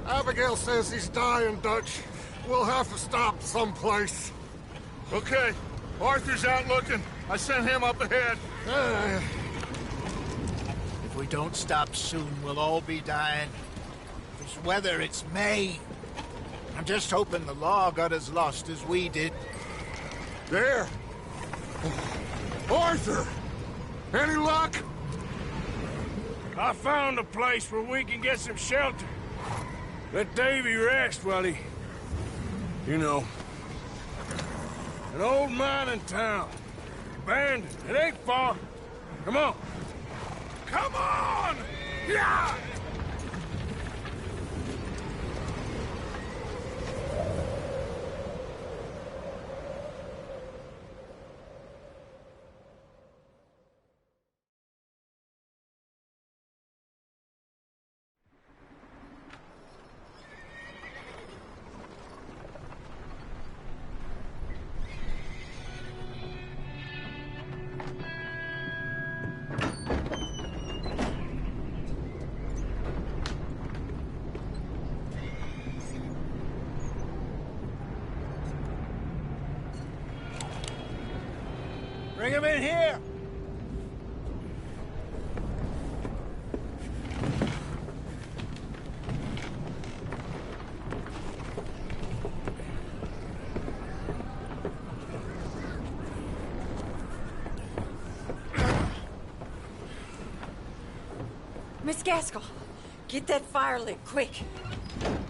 Abigail says he's dying, Dutch. We'll have to stop someplace. Okay. Arthur's out looking. I sent him up ahead. If we don't stop soon, we'll all be dying. This weather, it's May. I'm just hoping the law got as lost as we did. There! Arthur! Any luck? I found a place where we can get some shelter. Let Davy rest while he... You know. An old mining town. Abandoned. It ain't far. Come on. Come on! Yeah! Bring him in here! Miss Gaskell, get that fire lit, quick.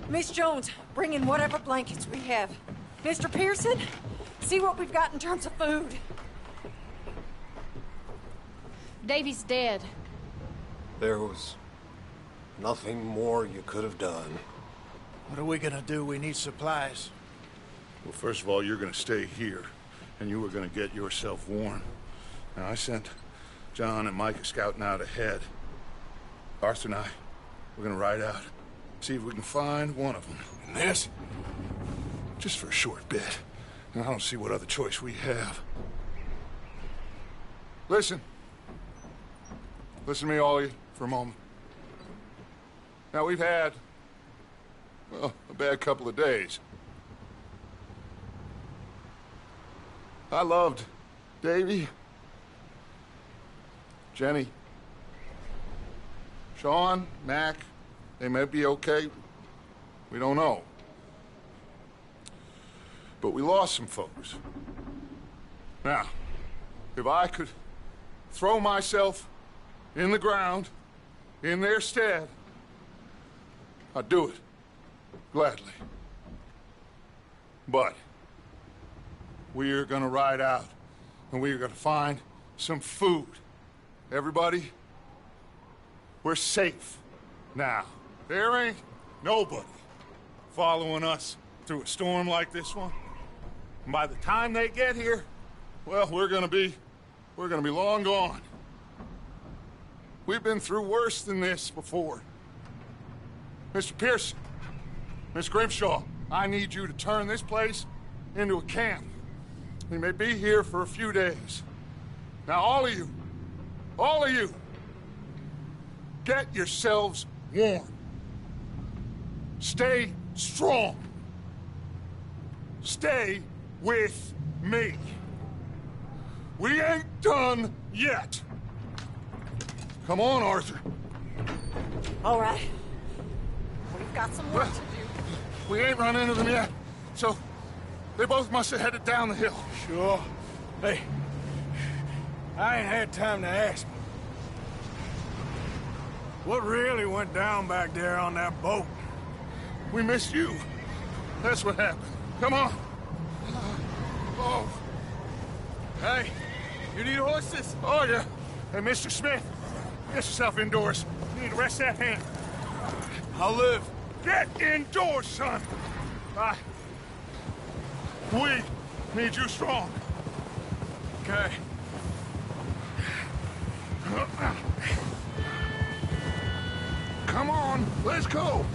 Miss Jones, bring in whatever blankets we have. Mr. Pearson, see what we've got in terms of food. Davy's dead. There was nothing more you could have done. What are we gonna do? We need supplies. Well, first of all, you're gonna stay here, and you were gonna get yourself warm. Now, I sent John and Micah scouting out ahead. Arthur and I, we're gonna ride out, see if we can find one of them. And this? Just for a short bit. And I don't see what other choice we have. Listen. Listen to me, all of you, for a moment. Now, we've had, well, a bad couple of days. I loved Davy, Jenny, Sean, Mac. They may be okay. We don't know. But we lost some folks. Now, if I could throw myself in the ground in their stead, I'd do it. Gladly. But we are gonna ride out, and we are gonna find some food. Everybody, we're safe now. There ain't nobody following us through a storm like this one. And by the time they get here, well, we're gonna be long gone. We've been through worse than this before. Mr. Pearson, Miss Grimshaw, I need you to turn this place into a camp. We may be here for a few days. Now, all of you, get yourselves warm. Stay strong. Stay with me. We ain't done yet. Come on, Arthur. All right. We've got some work to do. We ain't run into them yet, so they both must have headed down the hill. Sure. Hey, I ain't had time to ask. What really went down back there on that boat? We missed you. That's what happened. Come on. Oh. Hey, you need horses? Oh, yeah. Hey, Mr. Smith, get yourself indoors. You need to rest that hand. I'll live. Get indoors, son. We need you strong. Okay. Come on, let's go.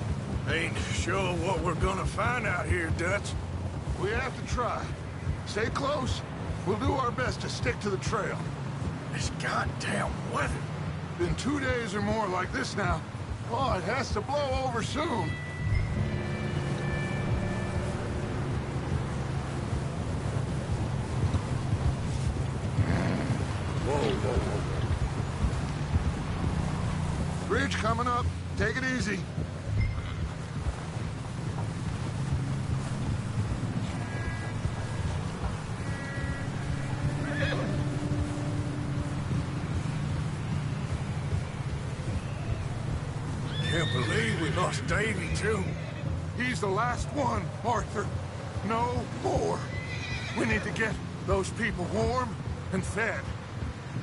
Ain't sure what we're gonna find out here, Dutch. We have to try. Stay close. We'll do our best to stick to the trail. This goddamn weather. Been 2 days or more like this now. Oh, it has to blow over soon. Whoa. Bridge coming up. Take it easy. Can't believe we lost Davy, too. He's the last one, Arthur. No more. We need to get those people warm and fed.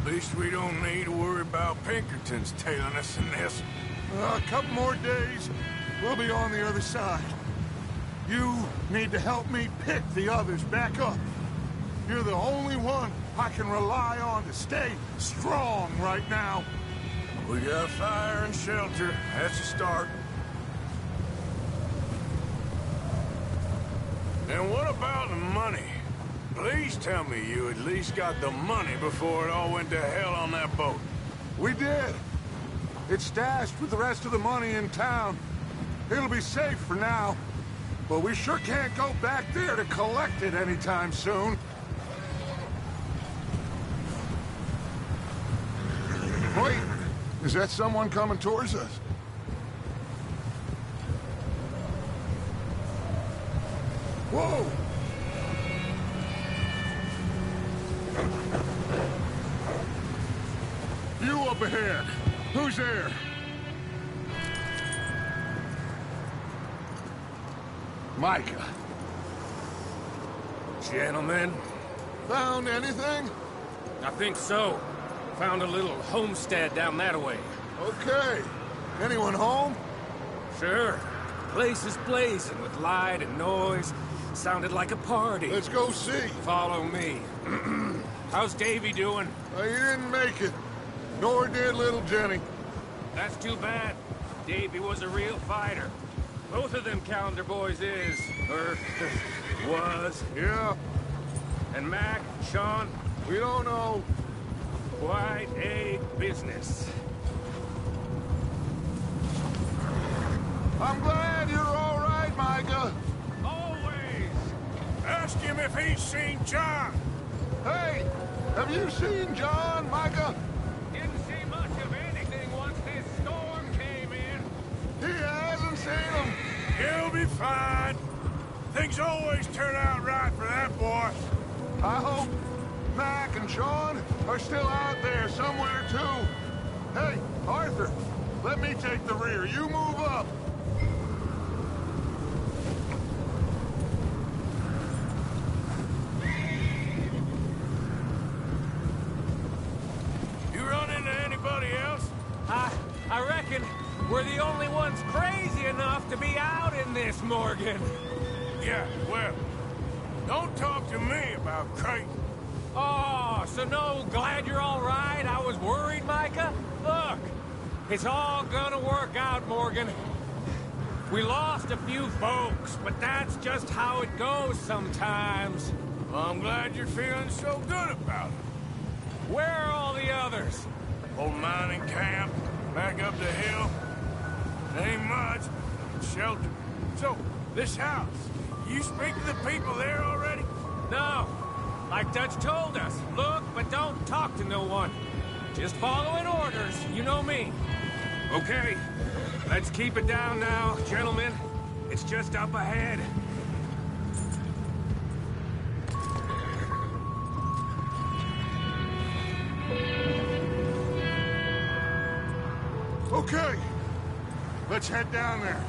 At least we don't need to worry about Pinkertons tailing us in this. A couple more days, we'll be on the other side. You need to help me pick the others back up. You're the only one I can rely on to stay strong right now. We got fire and shelter. That's a start. And what about the money? Please tell me you at least got the money before it all went to hell on that boat. We did. It's stashed with the rest of the money in town. It'll be safe for now. But we sure can't go back there to collect it anytime soon. Wait, is that someone coming towards us? Whoa! You up ahead. Who's there? Micah. Gentlemen, Found anything? I think so. Found a little homestead down that way. Okay. Anyone home? Sure. Place is blazing with light and noise. Sounded like a party. Let's go see. Follow me. How's Davy doing? He didn't make it. Nor did little Jenny. That's too bad. Davy was a real fighter. Both of them Calendar boys is, or was. Yeah, And Mac, Sean, we don't know. quite a business. I'm glad you're all right, Micah. Always! Ask him if he's seen John. Hey! Have you seen John, Micah? Didn't see much of anything once this storm came in. He hasn't seen him. He'll be fine. Things always turn out right for that boy. I hope Mac and Sean are still out there somewhere, too. Hey, Arthur, let me take the rear. You move up. You run into anybody else? I reckon we're the only ones crazy enough to be out in this, Morgan. Yeah, well, don't talk to me about crazy. Oh, so no, glad you're all right? I was worried, Micah. Look, it's all gonna work out, Morgan. We lost a few folks, but that's just how it goes sometimes. Well, I'm glad you're feeling so good about it. Where are all the others? Old mining camp, back up the hill. Ain't much. Shelter. So, this house, you speak to the people there already? No. Like Dutch told us, look, but don't talk to no one. Just following orders, you know me. Okay, let's keep it down now, gentlemen. It's just up ahead. Okay, let's head down there.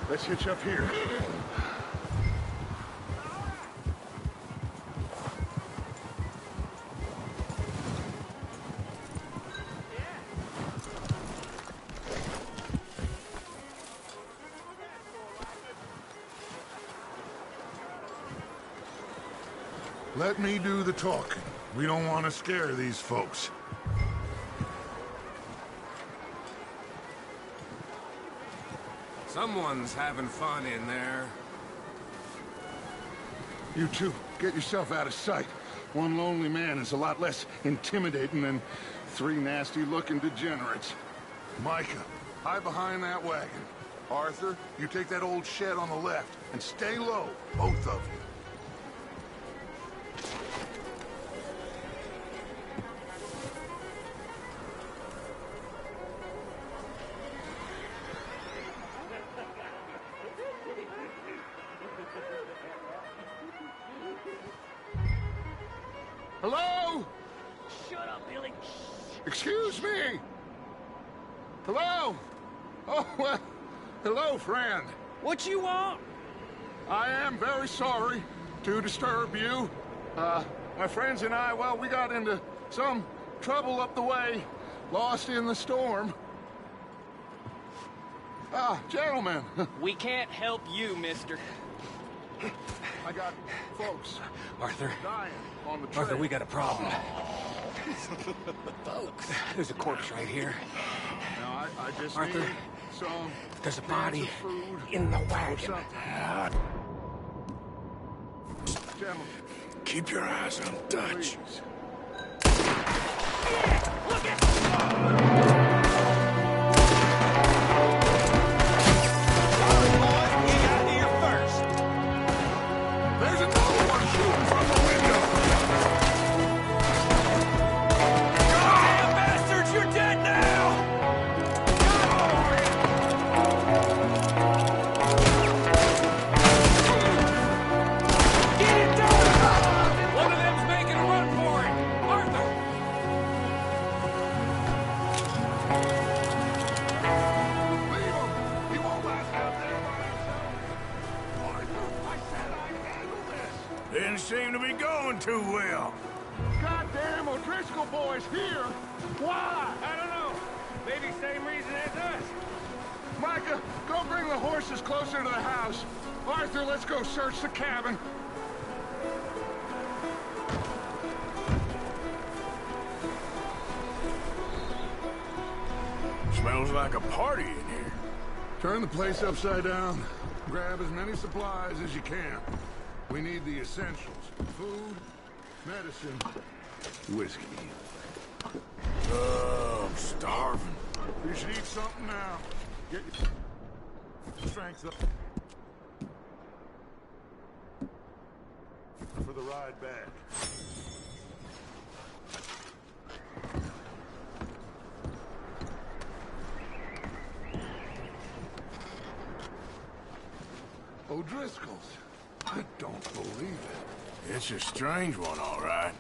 Let's hitch up here. Let me do the talking. We don't want to scare these folks. Someone's having fun in there. You two, get yourself out of sight. One lonely man is a lot less intimidating than three nasty-looking degenerates. Micah, hide behind that wagon. Arthur, you take that old shed on the left, and stay low, both of you. Hello? Shut up, Billy. Excuse me? Hello? Oh, well, hello, friend. What you want? I am very sorry to disturb you. My friends and I, well, we got into some trouble up the way, lost in the storm. Gentlemen. We can't help you, mister. I got folks Arthur. dying on the trail. Arthur, we got a problem. Folks. There's a corpse right here. Now, I just Arthur, need some there's a cans body of food in the or wagon. something. Gentlemen, Keep your eyes on Dutch. please. There's another one shooting from the window. Damn bastards, you're dead now! Get it done! One of them's making a run for it. Arthur! Leave him. He won't last out there by himself. Arthur, I said I'd handle this. Didn't seem to be going too well. Goddamn O'Driscoll boys here. Why? I don't know. Maybe same reason as us. Micah, go bring the horses closer to the house. Arthur, let's go search the cabin. Smells like a party in here. Turn the place upside down. Grab as many supplies as you can. We need the essentials. Food, medicine, whiskey. I'm starving. You should eat something now. Get your strength up. For the ride back. O'Driscoll's. I don't believe it. It's a strange one, all right.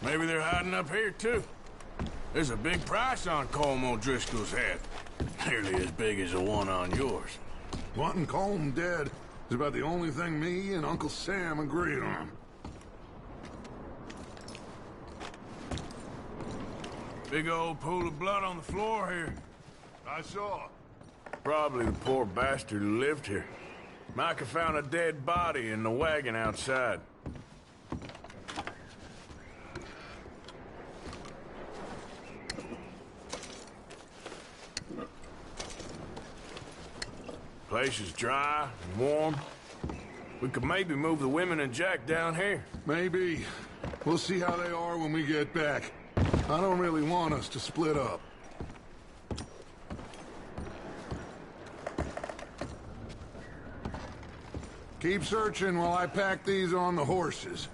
Maybe they're hiding up here, too. There's a big price on Colm O'Driscoll's head. Nearly as big as the one on yours. Wanting Colm dead is about the only thing me and Uncle Sam agree on. Big old pool of blood on the floor here. I saw. Probably the poor bastard who lived here. Micah found a dead body in the wagon outside. Place is dry and warm. We could maybe move the women and Jack down here. Maybe. We'll see how they are when we get back. I don't really want us to split up. Keep searching while I pack these on the horses.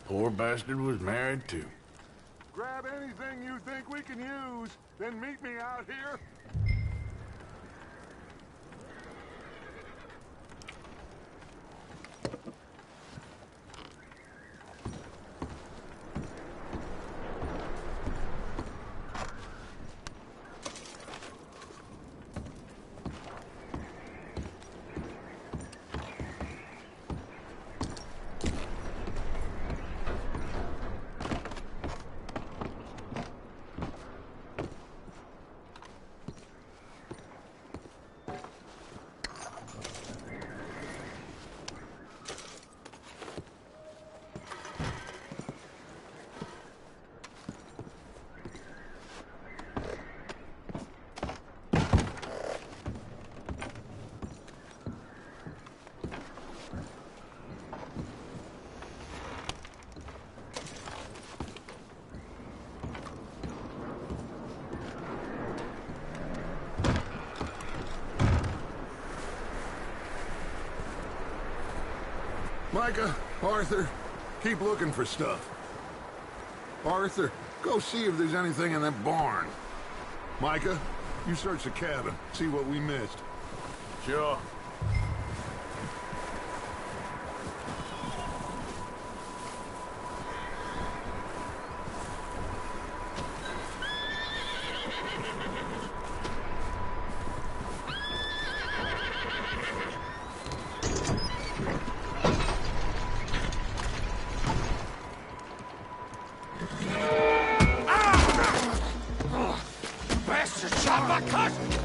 Poor bastard was married too. Grab anything you think we can use, then meet me out here. Micah, Arthur, keep looking for stuff. Arthur, go see if there's anything in that barn. Micah, you search the cabin, see what we missed. Sure.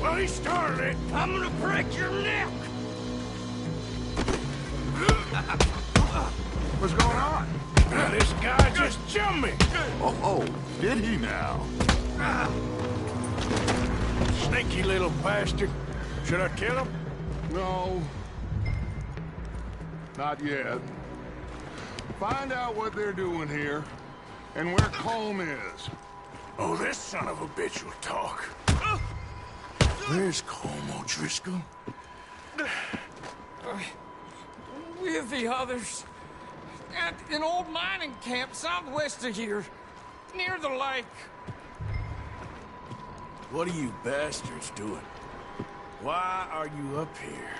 Well, he started it. I'm gonna break your neck. What's going on? This guy just jumped me. Oh, did he now? Sneaky little bastard. Should I kill him? No. Not yet. Find out what they're doing here, and where Colm is. Oh, this son of a bitch will talk. Where's Colm O'Driscoll? With the others. At an old mining camp southwest of here. Near the lake. What are you bastards doing? Why are you up here?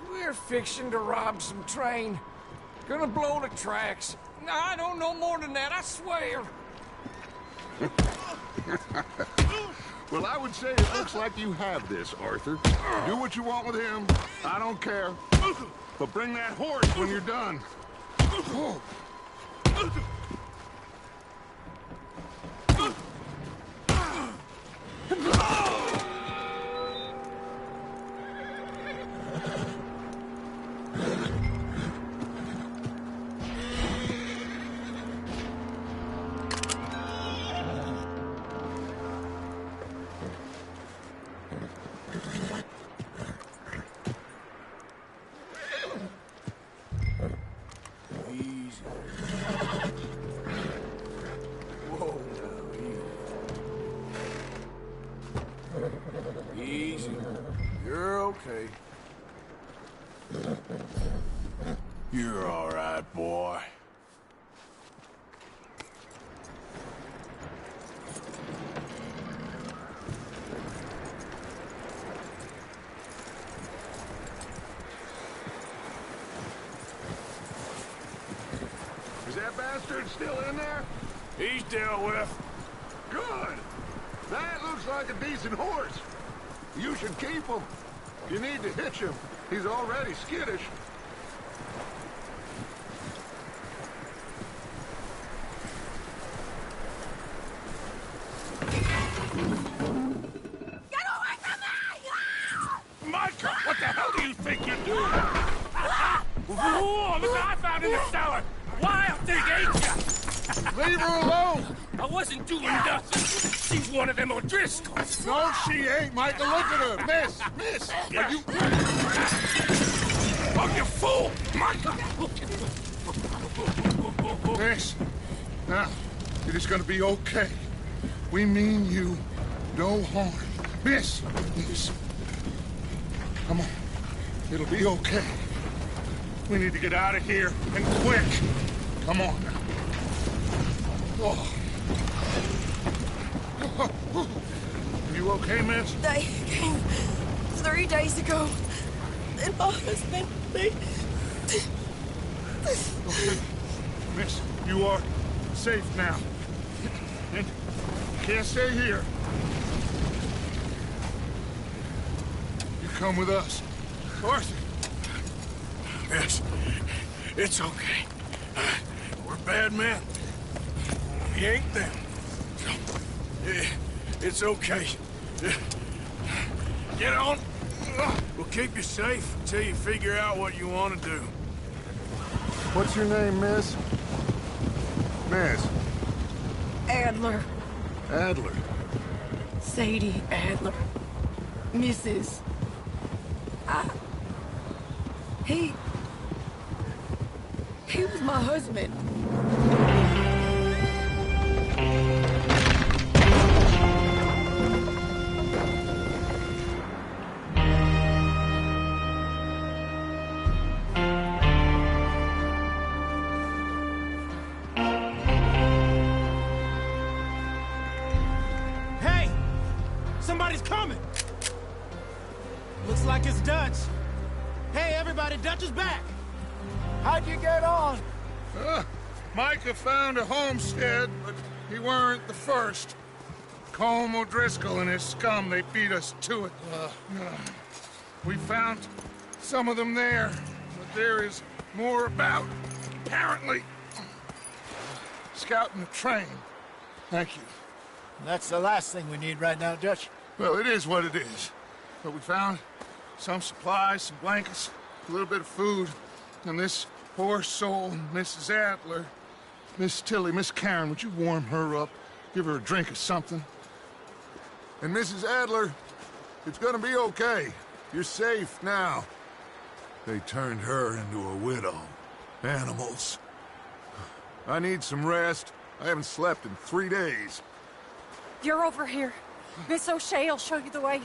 We're fixing to rob some train. Gonna blow the tracks. I don't know more than that, I swear. Well, I would say it looks like you have this, Arthur. Do what you want with him. I don't care. But bring that horse when you're done. Easy. You're okay. You're all right, boy. Is that bastard still in there? He's dealt with. Good. That looks like a decent horse. You should keep him. You need to hitch him. He's already skittish. Get away from me! Micah, what the hell do you think you're doing? Whoa, look what I found in the cellar! Wild thing, ain't ya? Leave her alone! I wasn't doing nothing. She's one of them O'Driscolls. No, she ain't, Micah. Look at her. Miss, are you... Oh, you fool! Micah! Miss, now, it is gonna be okay. We mean you no harm. Miss, come on. It'll be okay. We need to get out of here, and quick. Come on now. Oh. You okay, miss? They came 3 days ago. And my husband, they... Okay. Miss, you are safe now. And you can't stay here. You come with us. Arthur. Yes, it's okay. We're bad men. We ain't them. It's okay. Get on. We'll keep you safe until you figure out what you want to do. What's your name, miss? Miss. Adler. Adler. Sadie Adler. Mrs. He was my husband. Hey! Somebody's coming! Looks like it's Dutch. Hey, everybody, Dutch is back! How'd you get on? Micah found a homestead, but he weren't the first. Colm O'Driscoll and his scum, they beat us to it. We found some of them there, but there is more about, apparently. Scouting the train. Thank you. That's the last thing we need right now, Dutch. Well, it is what it is. But we found some supplies, some blankets, a little bit of food, and this poor soul, Mrs. Adler, Miss Tilly, Miss Karen, would you warm her up? Give her a drink or something? And Mrs. Adler, it's gonna be okay. You're safe now. They turned her into a widow. Animals. I need some rest. I haven't slept in 3 days. You're over here. Miss O'Shea will show you the way.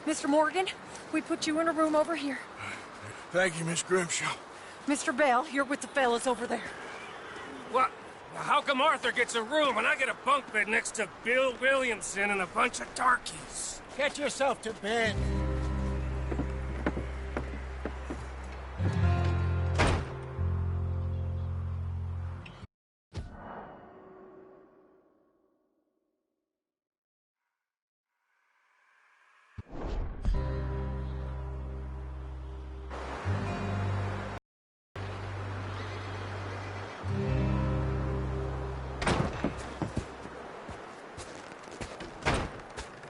Mr. Morgan, we put you in a room over here. Thank you, Miss Grimshaw. Mr. Bell, you're with the fellas over there. What? How come Arthur gets a room and I get a bunk bed next to Bill Williamson and a bunch of darkies? Get yourself to bed.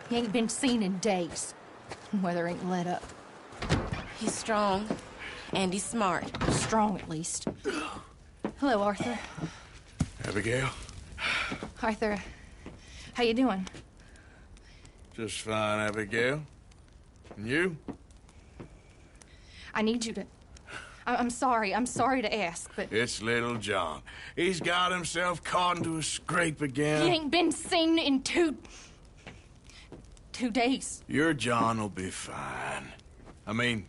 He ain't been seen in days. Weather ain't let up. He's strong, and he's smart. Strong, at least. Hello, Arthur. Abigail? Arthur, how you doing? Just fine, Abigail. And you? I need you to... I'm sorry to ask, but... It's little John. He's got himself caught into a scrape again. He ain't been seen in two 2 days. Your John will be fine. I mean,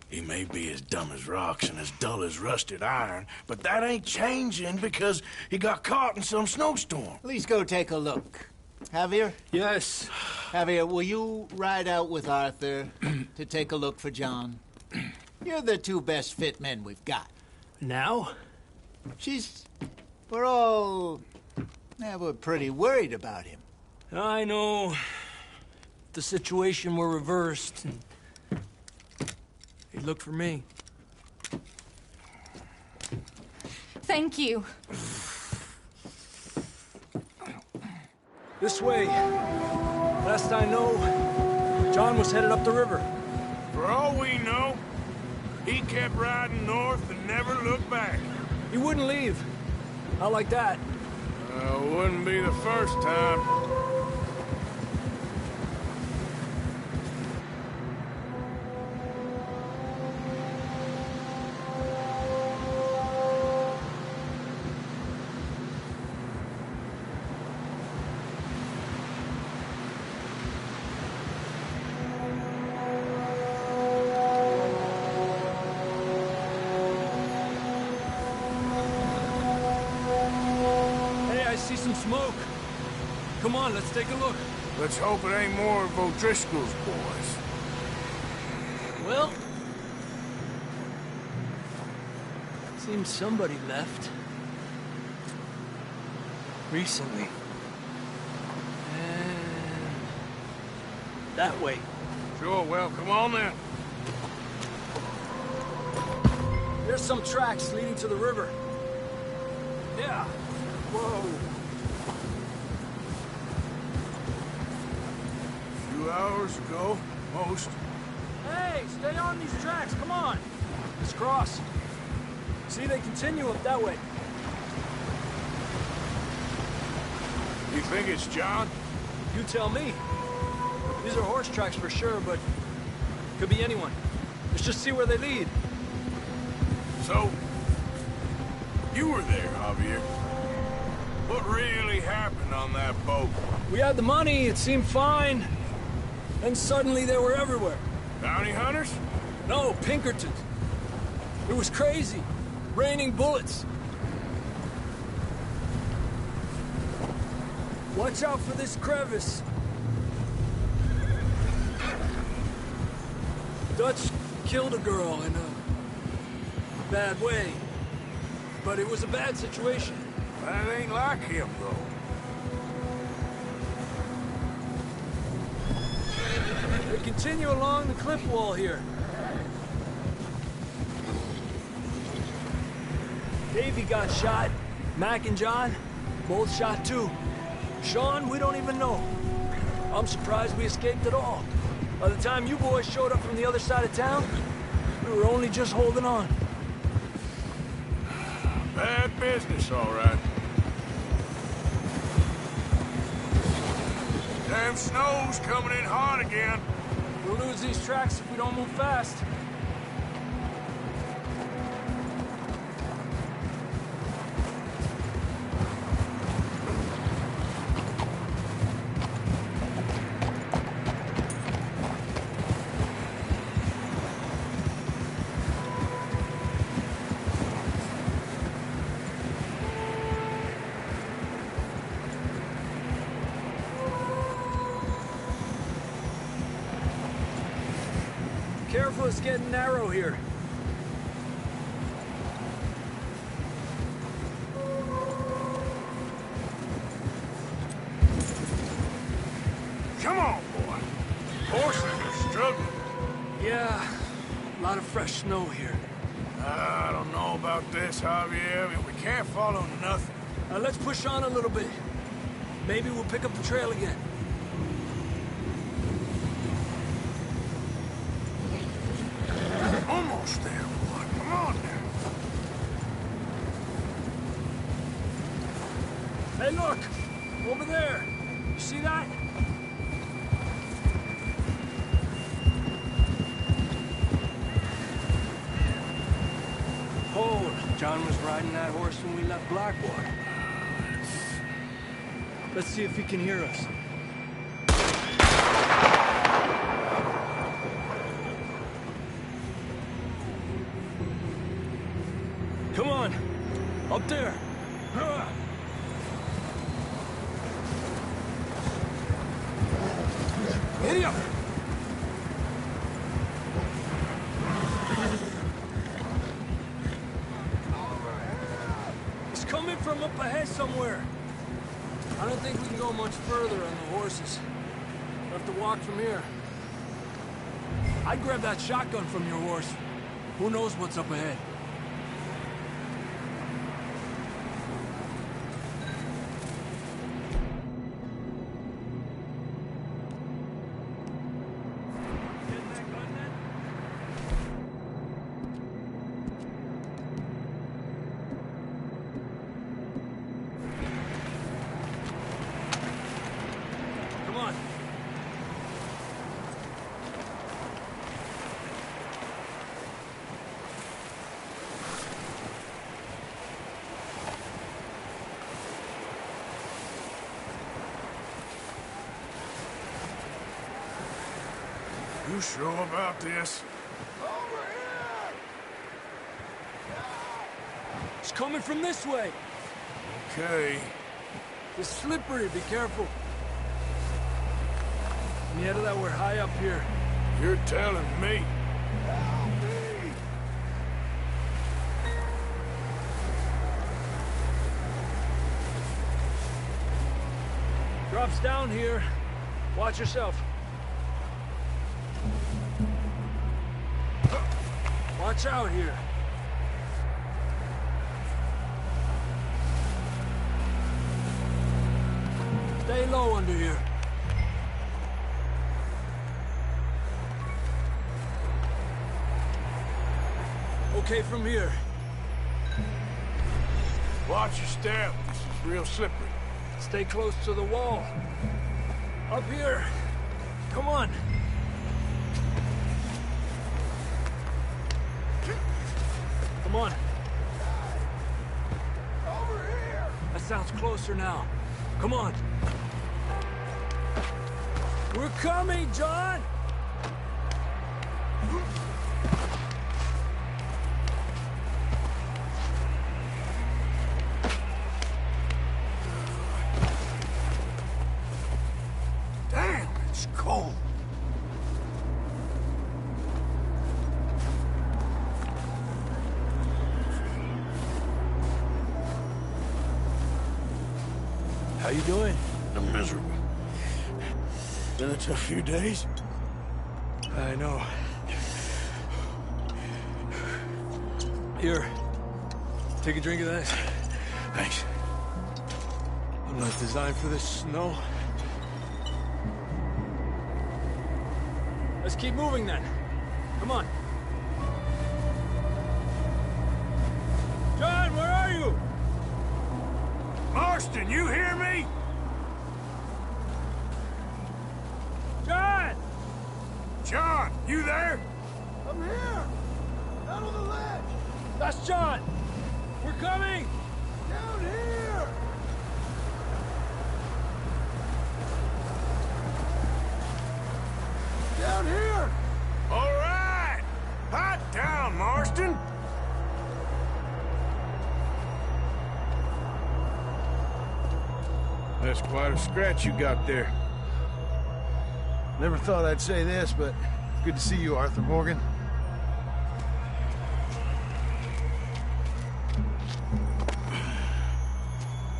he may be as dumb as rocks and as dull as rusted iron, but that ain't changing because he got caught in some snowstorm. Please go take a look. Javier? Yes. Javier, will you ride out with Arthur to take a look for John? You're the two best fit men we've got. Now? We're pretty worried about him. I know. If the situation were reversed, he'd look for me. Thank you. This way. Last I know, John was headed up the river. For all we know, he kept riding north and never looked back. He wouldn't leave. Not like that. Wouldn't be the first time. Some smoke. Come on, let's take a look. Let's hope it ain't more of O'Driscoll's boys. Well, seems somebody left. Recently. And that way. Sure, well, come on then. There's some tracks leading to the river. Yeah. Whoa. Hours ago, most. Hey, stay on these tracks, come on. Let's cross. See, they continue up that way. You think it's John? You tell me. These are horse tracks for sure, but could be anyone. Let's just see where they lead. So, you were there, Javier. What really happened on that boat? We had the money, it seemed fine. Then suddenly they were everywhere. Bounty hunters? No, Pinkertons. It was crazy. Raining bullets. Watch out for this crevice. Dutch killed a girl in a bad way. But it was a bad situation. That ain't like him, though. They continue along the cliff wall here. Davey got shot. Mac and John, both shot too. Sean, we don't even know. I'm surprised we escaped at all. By the time you boys showed up from the other side of town, we were only just holding on. Bad business, all right. Damn snow's coming in hard again. We'll lose these tracks if we don't move fast. Careful, it's getting narrow here. Come on, boy. Horses are struggling. Yeah, a lot of fresh snow here. I don't know about this, Javier. We can't follow nothing. Let's push on a little bit. Maybe we'll pick up the trail again. Almost there, boy. Come on now. Hey, look! Over there! You see that? Hold. John was riding that horse when we left Blackwater. Let's see if he can hear us. Up there. Giddy up! He's coming from up ahead somewhere. I don't think we can go much further on the horses. We'll have to walk from here. I'd grab that shotgun from your horse. Who knows what's up ahead? Come on. You sure about this? It's coming from this way. Okay. It's slippery, be careful. Yeah, that we're high up here. You're telling me. Drops down here. Watch yourself. Watch out here. Stay low under here. Okay from here. Watch your step. This is real slippery. Stay close to the wall. Up here. Come on. Come on. Over here. That sounds closer now. Come on. We're coming, John! Damn, it's cold. How you doing? I'm miserable. Been a tough few days. I know. Here. Take a drink of that. Thanks. I'm not designed for this snow. Let's keep moving then. Come on. John, where are you? Marston, you hear me? John! John, you there? I'm here! Down on the ledge! That's John! We're coming! Down here! Down here! All right! Hot down, Marston! That's quite a scratch you got there. Never thought I'd say this, but good to see you, Arthur Morgan.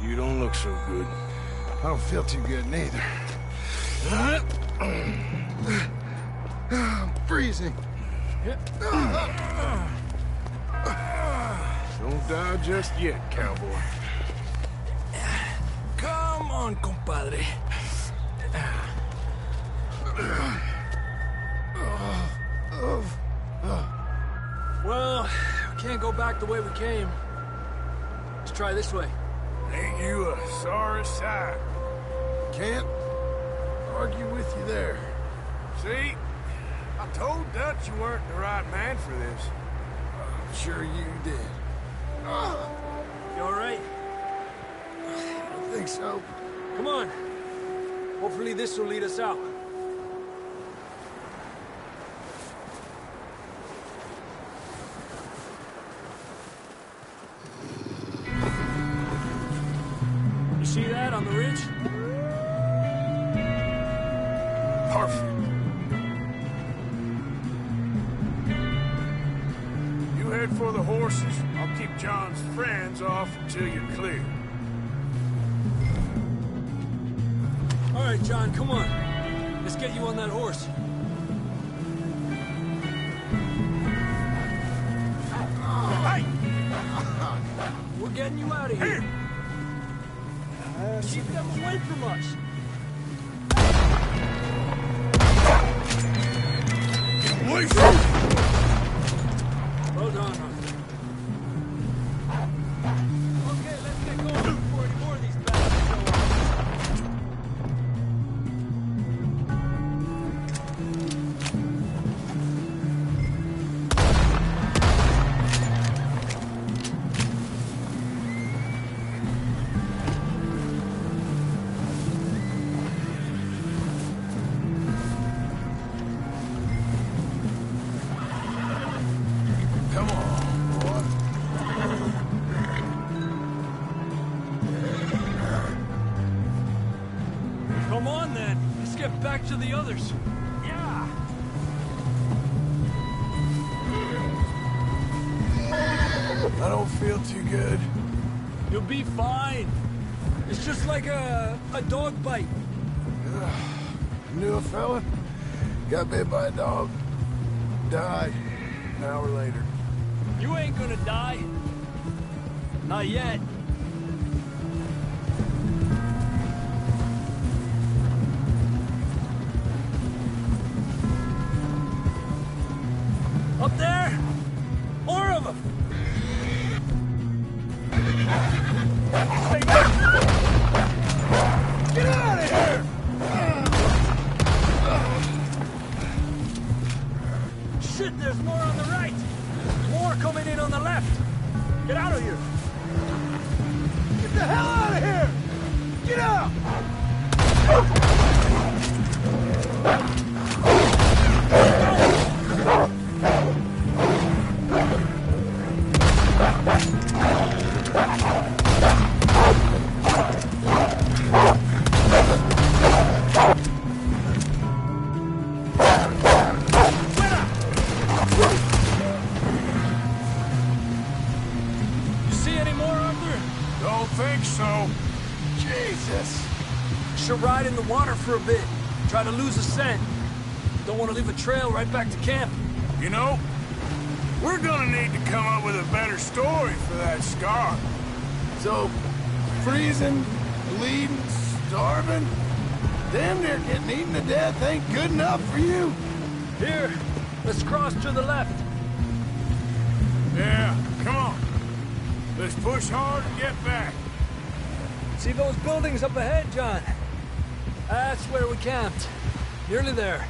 You don't look so good. I don't feel too good neither. I'm freezing. Don't die just yet, cowboy. Come on, compadre. Well, we can't go back the way we came. Let's try this way. Ain't you a sorry sight? Can't argue with you there. See? I told Dutch you weren't the right man for this. I'm sure you did. You all right? I don't think so. Come on. Hopefully this will lead us out. see that on the ridge? Perfect. You head for the horses. I'll keep John's friends off until you're clear. All right, John, come on. Let's get you on that horse. Hey! We're getting you out of here. Keep them away from us. Get away from me! Hold on, Arthur. Okay, let's get going before any more of these bastards show up. Come on, boy. Come on, then. Let's get back to the others. Yeah. I don't feel too good. You'll be fine. It's just like a dog bite. Knew a fella, got bit by a dog, died an hour later. You ain't gonna die. Not yet. Up there! More of them! Get out of here! Shit, there's more on the right! More coming in on the left! Get out of here! Get the hell out of here! Get out! You see any more, Arthur? Don't think so. Jesus! Should ride in the water for a bit. Try to lose a scent. Don't want to leave a trail right back to camp. You know, we're gonna need to come up with a better story for that scar. So, freezing, bleeding, starving, damn near getting eaten to death ain't good enough for you? Here, let's cross to the left. Yeah, come on. Let's push hard and get back. See those buildings up ahead, John? That's where we camped. Nearly there.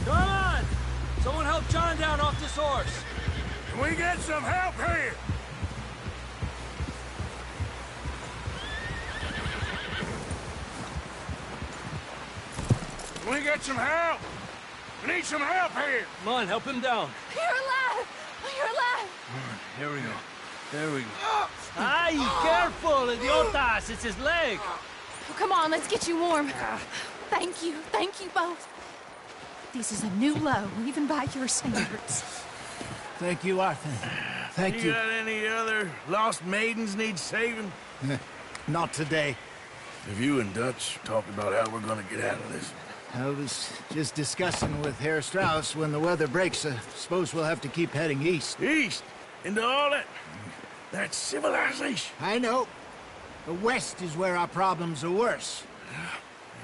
Come on! Someone help John down off this horse. Can we get some help here? Can we get some help? We need some help here. Come on, help him down. You're alive! You're alive! Here we go. There we go. Ay, careful, idiotas! It's his leg. Oh, come on, let's get you warm. Thank you both. This is a new low, even by your standards. Thank you, Arthur. Thank you. You got any other lost maidens need saving? Not today. Have you and Dutch talked about how we're gonna get out of this? I was just discussing with Herr Strauss when the weather breaks. I suppose we'll have to keep heading east. East? Into all that civilization? I know. The west is where our problems are worse.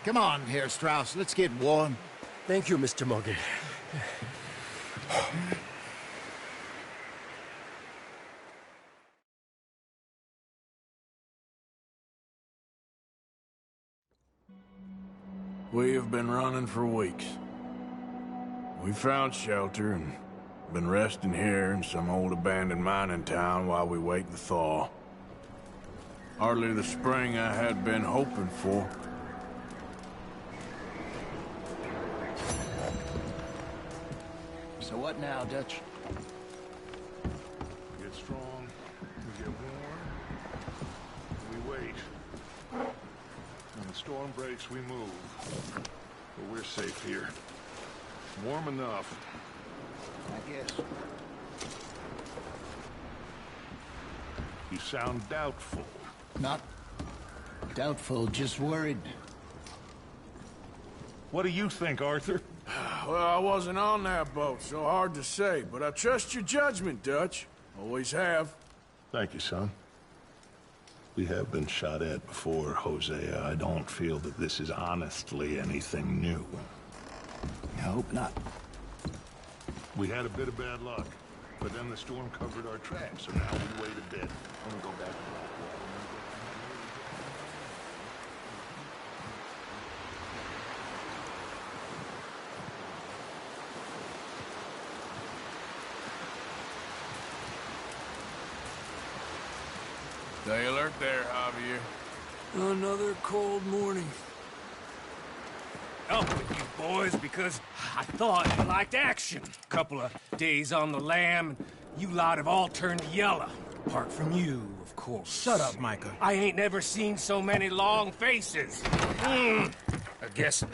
Come on, Herr Strauss. Let's get warm. Thank you, Mr. Morgan. We have been running for weeks. We found shelter and been resting here in some old abandoned mining town while we wait the thaw. Hardly the spring I had been hoping for. So what What now, Dutch? Get strong, we get warm, and we wait. When the storm breaks, we move. But we're safe here. Warm enough. I guess. You sound doubtful. Not doubtful, just worried. What do you think, Arthur? Well, I wasn't on that boat, so hard to say, but I trust your judgment, Dutch. Always have. Thank you, son. We have been shot at before, Hosea. I don't feel that this is honestly anything new. I hope not. We had a bit of bad luck, but then the storm covered our tracks, so now we wait a bit. I'm gonna go back to Blackwater. Stay alert there, Javier. Another cold morning. Up with you boys because I thought you liked action. Couple of days on the lam, and you lot have all turned yellow. Apart from you, of course. Shut up, Micah. I ain't never seen so many long faces. I guess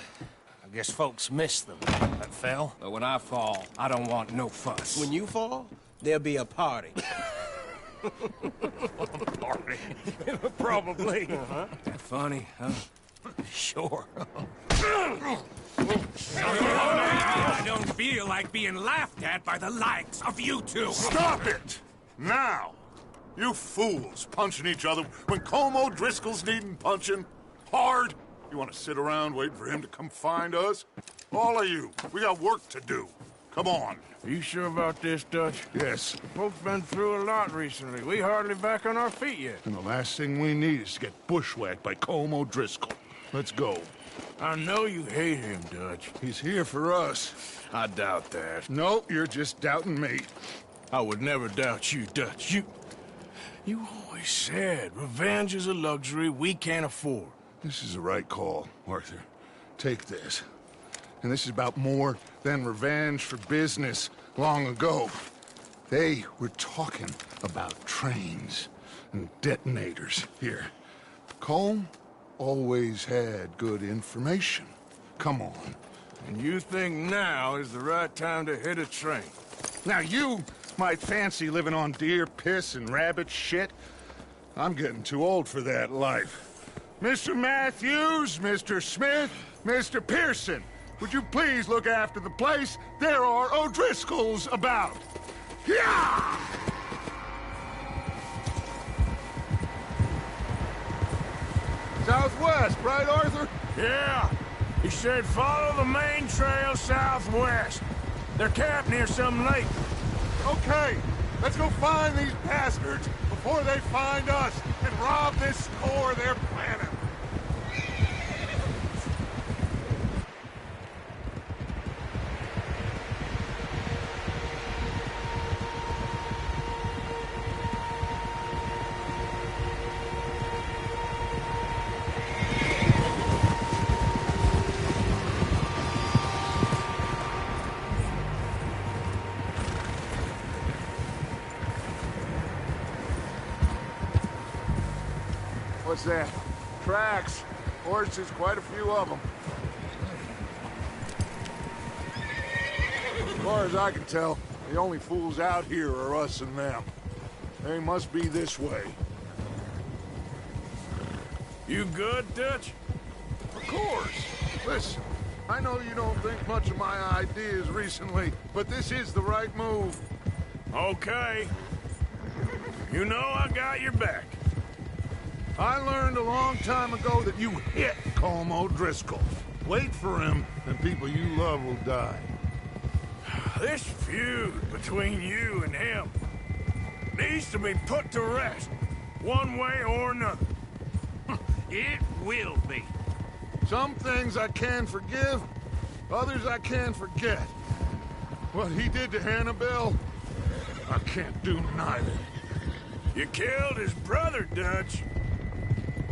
folks miss them. That fell. But when I fall, I don't want no fuss. When you fall, there'll be a party. Party. Probably. Funny, huh? Sure. I don't feel like being laughed at by the likes of you two. Stop it! Now! You fools punching each other when Colm O'Driscoll's needing punching. Hard! You want to sit around waiting for him to come find us? All of you, we got work to do. Come on. Are you sure about this, Dutch? Yes. Folks been through a lot recently. We hardly back on our feet yet. And the last thing we need is to get bushwhacked by Colm O'Driscoll. Let's go. I know you hate him, Dutch. He's here for us. I doubt that. No, you're just doubting me. I would never doubt you, Dutch. You always said revenge is a luxury we can't afford. This is the right call, Arthur. Take this. And this is about more than revenge for business long ago. They were talking about trains and detonators here. Colm always had good information. Come on. And you think now is the right time to hit a train? Now you might fancy living on deer piss and rabbit shit. I'm getting too old for that life. Mr. Matthews, Mr. Smith, Mr. Pearson, would you please look after the place? There are O'Driscolls about. Yeah! Southwest, right, Arthur? Yeah. He said follow the main trail southwest. They're camped near some lake. Okay, let's go find these bastards before they find us and rob this store they're planning. What's that? Tracks. Horses, quite a few of them. As far as I can tell, the only fools out here are us and them. They must be this way. You good, Dutch? Of course. Listen, I know you don't think much of my ideas recently, but this is the right move. Okay. You know I got your back. I learned a long time ago that you hit Colm O'Driscoll. Wait for him, and people you love will die. This feud between you and him needs to be put to rest, one way or another. It will be. Some things I can forgive, others I can forget. What he did to Annabelle, I can't do neither. You killed his brother, Dutch.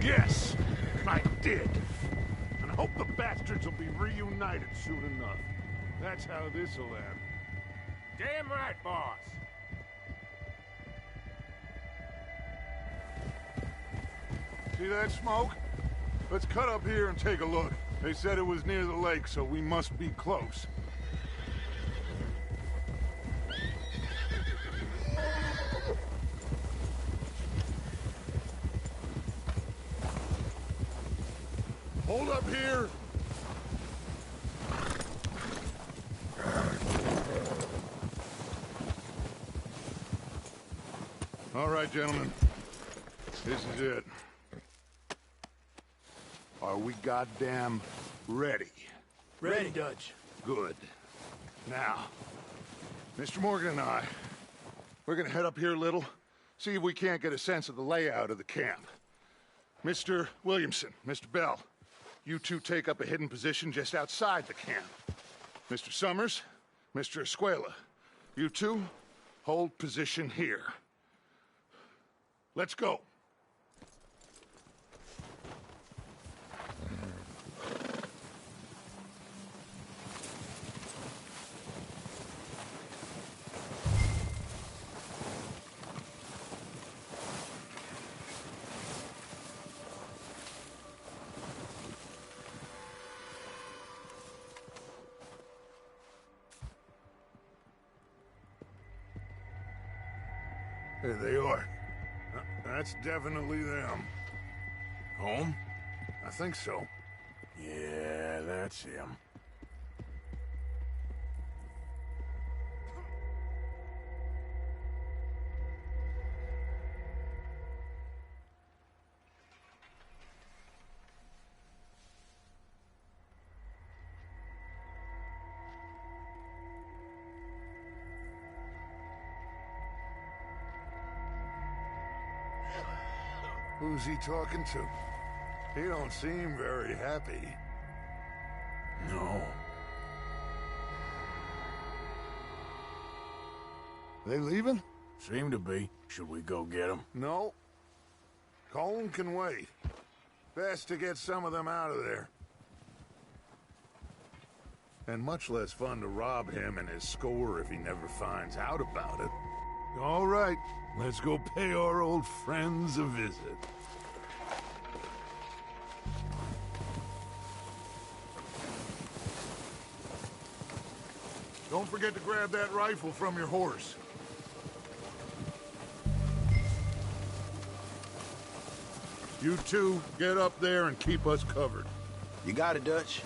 Yes, I did. And I hope the bastards will be reunited soon enough. That's how this'll end. Damn right, boss. See that smoke? Let's cut up here and take a look. They said it was near the lake, so we must be close. Hold up here! All right, gentlemen. This is it. Are we goddamn ready? Ready, Dutch. Good. Now, Mr. Morgan and I, we're gonna head up here a little, see if we can't get a sense of the layout of the camp. Mr. Williamson, Mr. Bell, you two take up a hidden position just outside the camp. Mr. Summers, Mr. Escuela, you two hold position here. Let's go. There they are. That's definitely them. Home? I think so. Yeah, that's him. Who's he talking to? He don't seem very happy. No. They leaving? Seem to be. Should we go get them? No. Colm can wait. Best to get some of them out of there. And much less fun to rob him and his score if he never finds out about it. All right, let's go pay our old friends a visit. Don't forget to grab that rifle from your horse. You two, get up there and keep us covered. You got it, Dutch.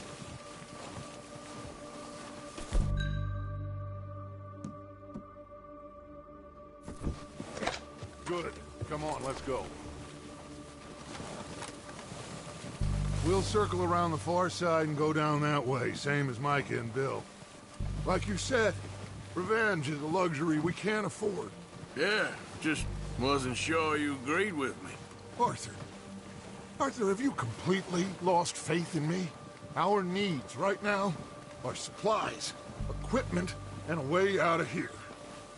Good. Come on, let's go. We'll circle around the far side and go down that way, same as Micah and Bill. Like you said, revenge is a luxury we can't afford. Yeah, just wasn't sure you agreed with me. Arthur. Arthur, have you completely lost faith in me? Our needs right now are supplies, equipment, and a way out of here.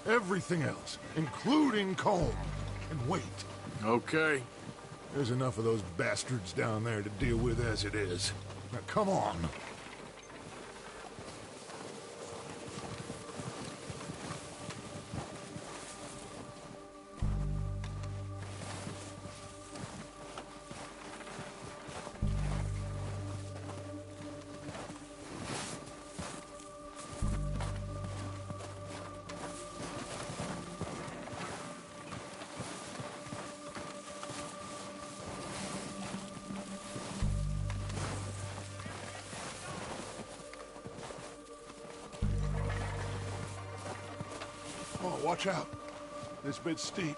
Everything else, including Colm, can wait. Okay. There's enough of those bastards down there to deal with as it is. Now, come on. Oh, watch out. This bit's steep.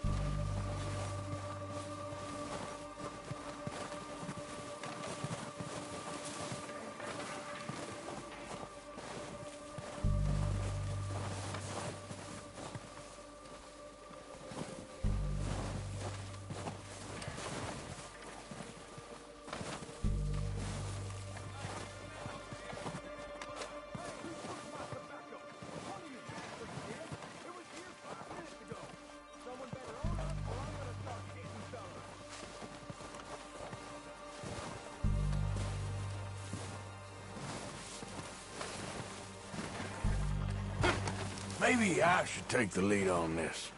Maybe I should take the lead on this.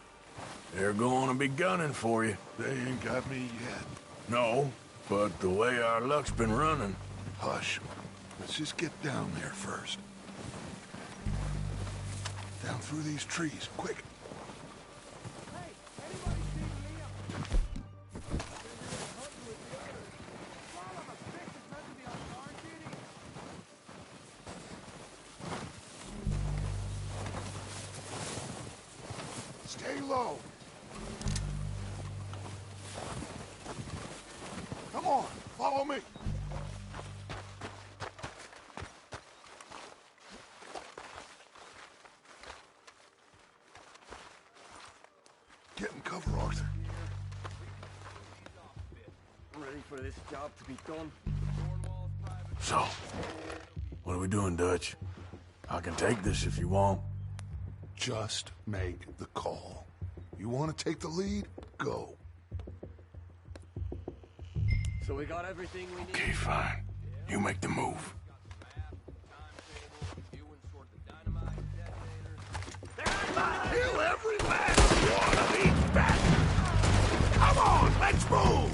They're going to be gunning for you. They ain't got me yet. No, but the way our luck's been running... Hush. Let's just get down there first. Down through these trees, quick. Stay low. Come on, follow me. Get in cover, Arthur. Ready for this job to be done. So, what are we doing, Dutch? I can take this if you want. Just make the call. You want to take the lead? Go. So we got everything we need? Okay, fine. You make the move. Kill every last one of these bastards! Come on, let's move!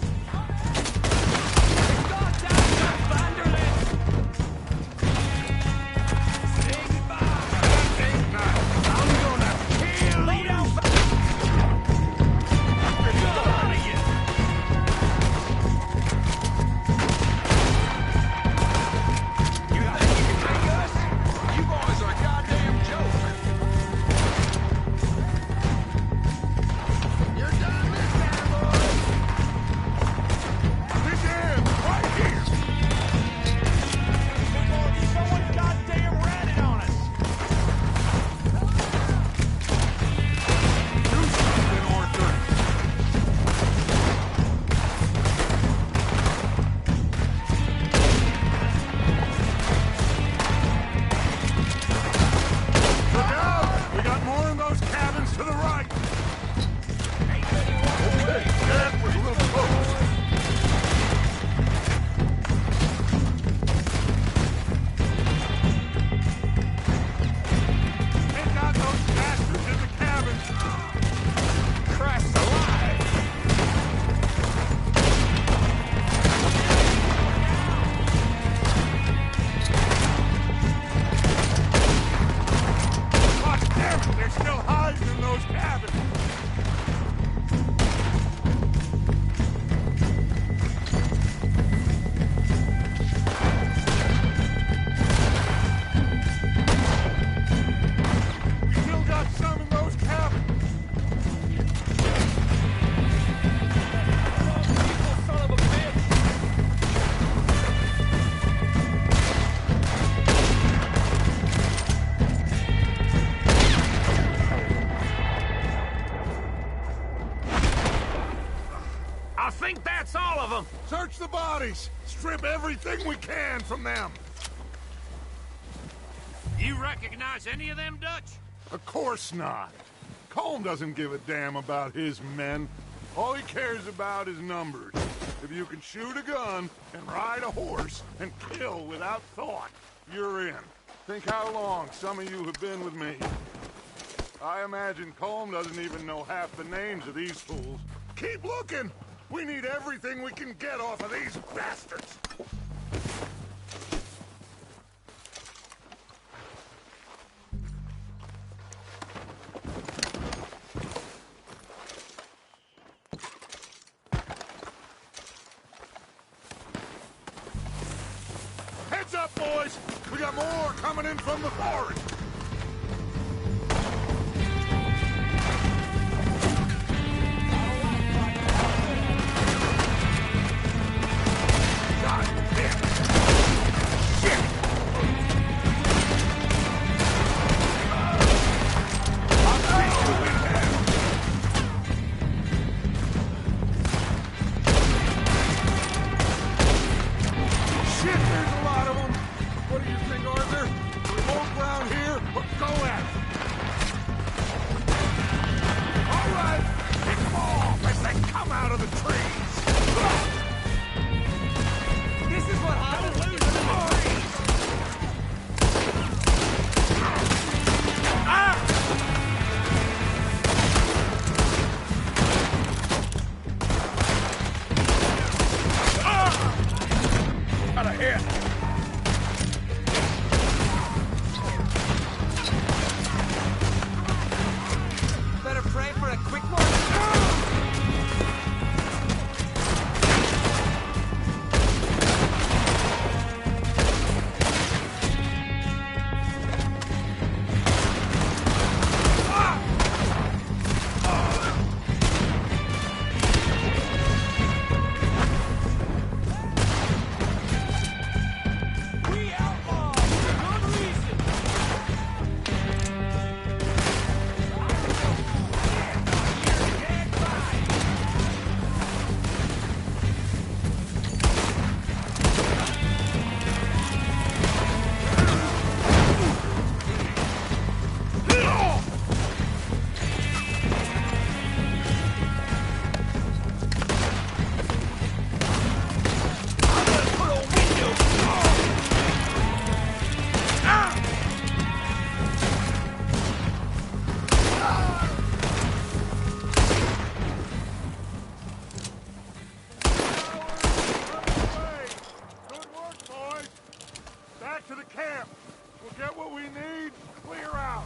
Search the bodies! Strip everything we can from them! You recognize any of them, Dutch? Of course not. Colm doesn't give a damn about his men. All he cares about is numbers. If you can shoot a gun and ride a horse and kill without thought, you're in. Think how long some of you have been with me. I imagine Colm doesn't even know half the names of these fools. Keep looking! We need everything we can get off of these bastards! Heads up, boys! We got more coming in from the forest! What do you think, Arthur? We won't ground here? Get what we need, clear out.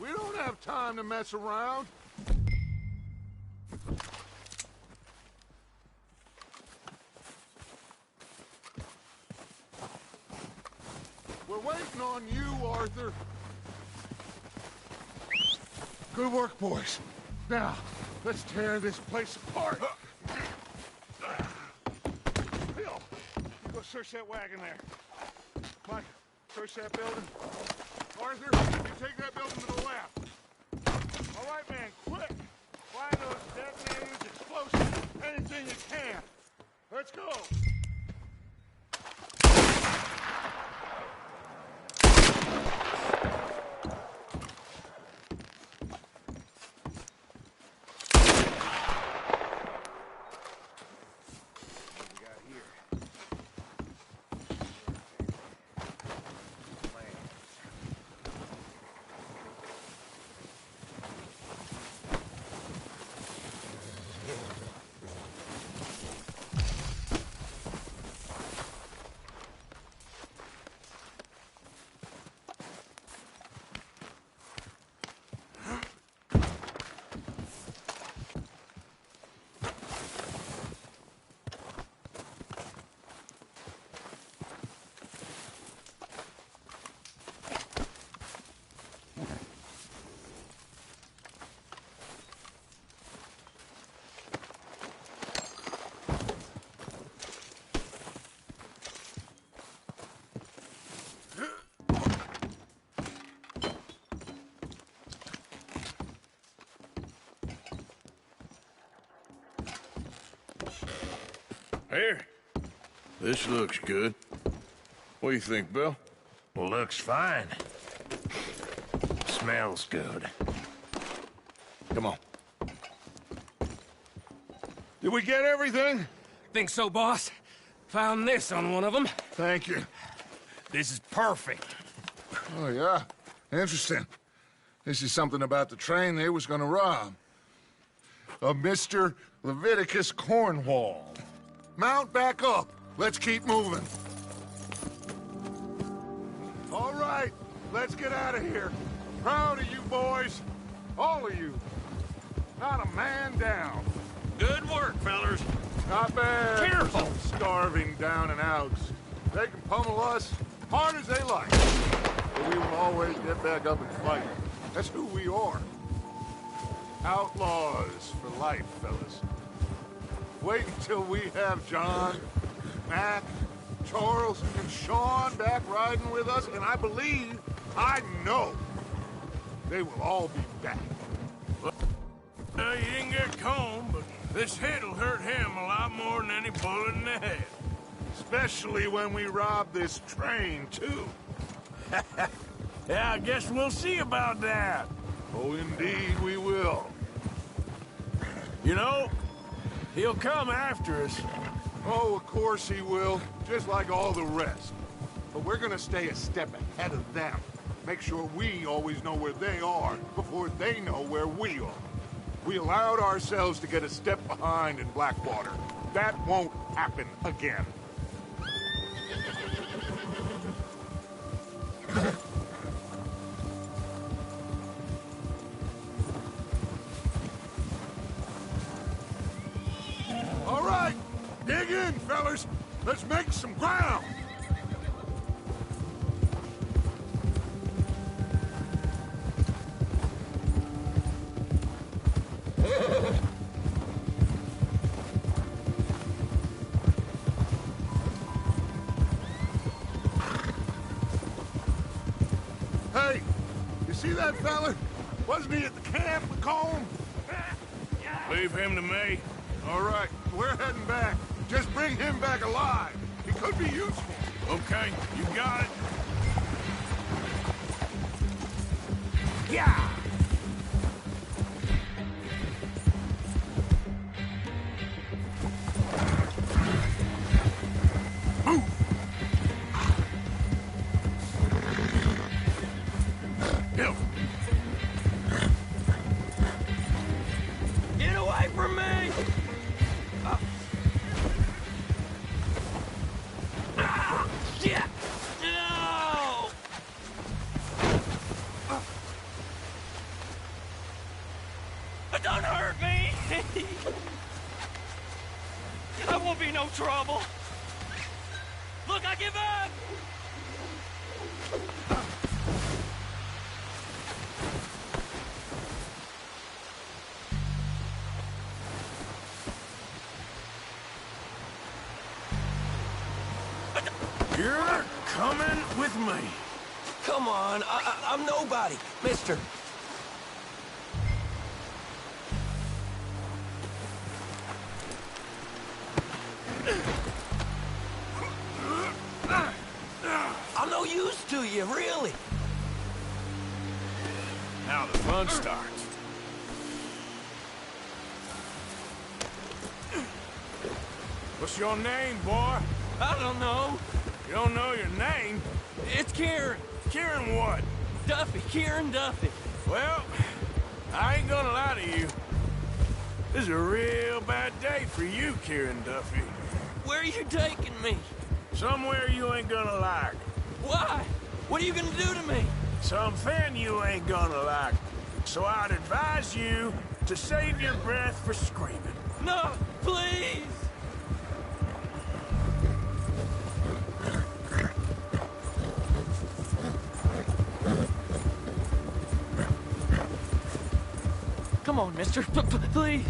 We don't have time to mess around. We're waiting on you, Arthur. Good work, boys. Now, let's tear this place apart. Bill, you go search that wagon there. Mike, search that building. Arthur, you take that building to the left. All right, man, quick. Find those detonators, explosives, anything you can. Let's go. Here. This looks good. What do you think, Bill? Looks fine. Smells good. Come on. Did we get everything? Think so, boss? Found this on one of them. Thank you. This is perfect. Oh, yeah? Interesting. This is something about the train they was gonna rob. A Mr. Leviticus Cornwall. Mount back up. Let's keep moving. All right, let's get out of here. Proud of you boys. All of you. Not a man down. Good work, fellers. Not bad. Careful. For some starving down and outs. They can pummel us hard as they like. But we will always get back up and fight. That's who we are. Outlaws for life, fellas. Wait until we have John, Mac, Charles, and Sean back riding with us, and I know, they will all be back. You didn't get Combe, but this hit'll hurt him a lot more than any bullet in the head. Especially when we rob this train, too. Yeah, I guess we'll see about that. Oh, indeed we will. You know, he'll come after us. Oh, of course he will, just like all the rest. But we're gonna stay a step ahead of them. Make sure we always know where they are before they know where we are. We allowed ourselves to get a step behind in Blackwater. That won't happen again. All right. fellers. Let's make some ground. Hey, you see that fella? Wasn't he at the camp with Colm? Leave him to me. All right, we're heading back. Just bring him back alive. He could be useful. Okay, you got it. Yeah! Get away from me! Shit! No! Don't hurt me! I won't be no trouble. Look, I give up! You're coming with me. Come on, I'm nobody, mister. I'm no use to you, really. Now the fun starts. What's your name, boy? I don't know. You don't know your name? It's Kieran. Kieran what? Duffy, Kieran Duffy. Well, I ain't gonna lie to you. This is a real bad day for you, Kieran Duffy. Where are you taking me? Somewhere you ain't gonna like. Why? What are you gonna do to me? Something you ain't gonna like. So I'd advise you to save your breath for screaming. No, please! Come on, mister. Please.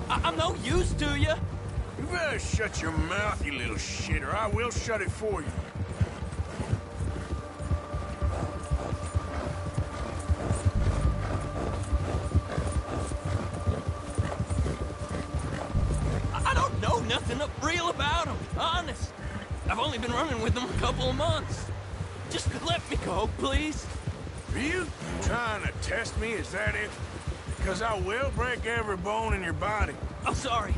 I'm no use to you. You better shut your mouth, you little shit, or I will shut it for you. I don't know nothing real about him, honest. I've only been running with him a couple of months. Just let me go, please. Are you trying to test me? Is that it? Because I will break every bone in your body. I'm sorry.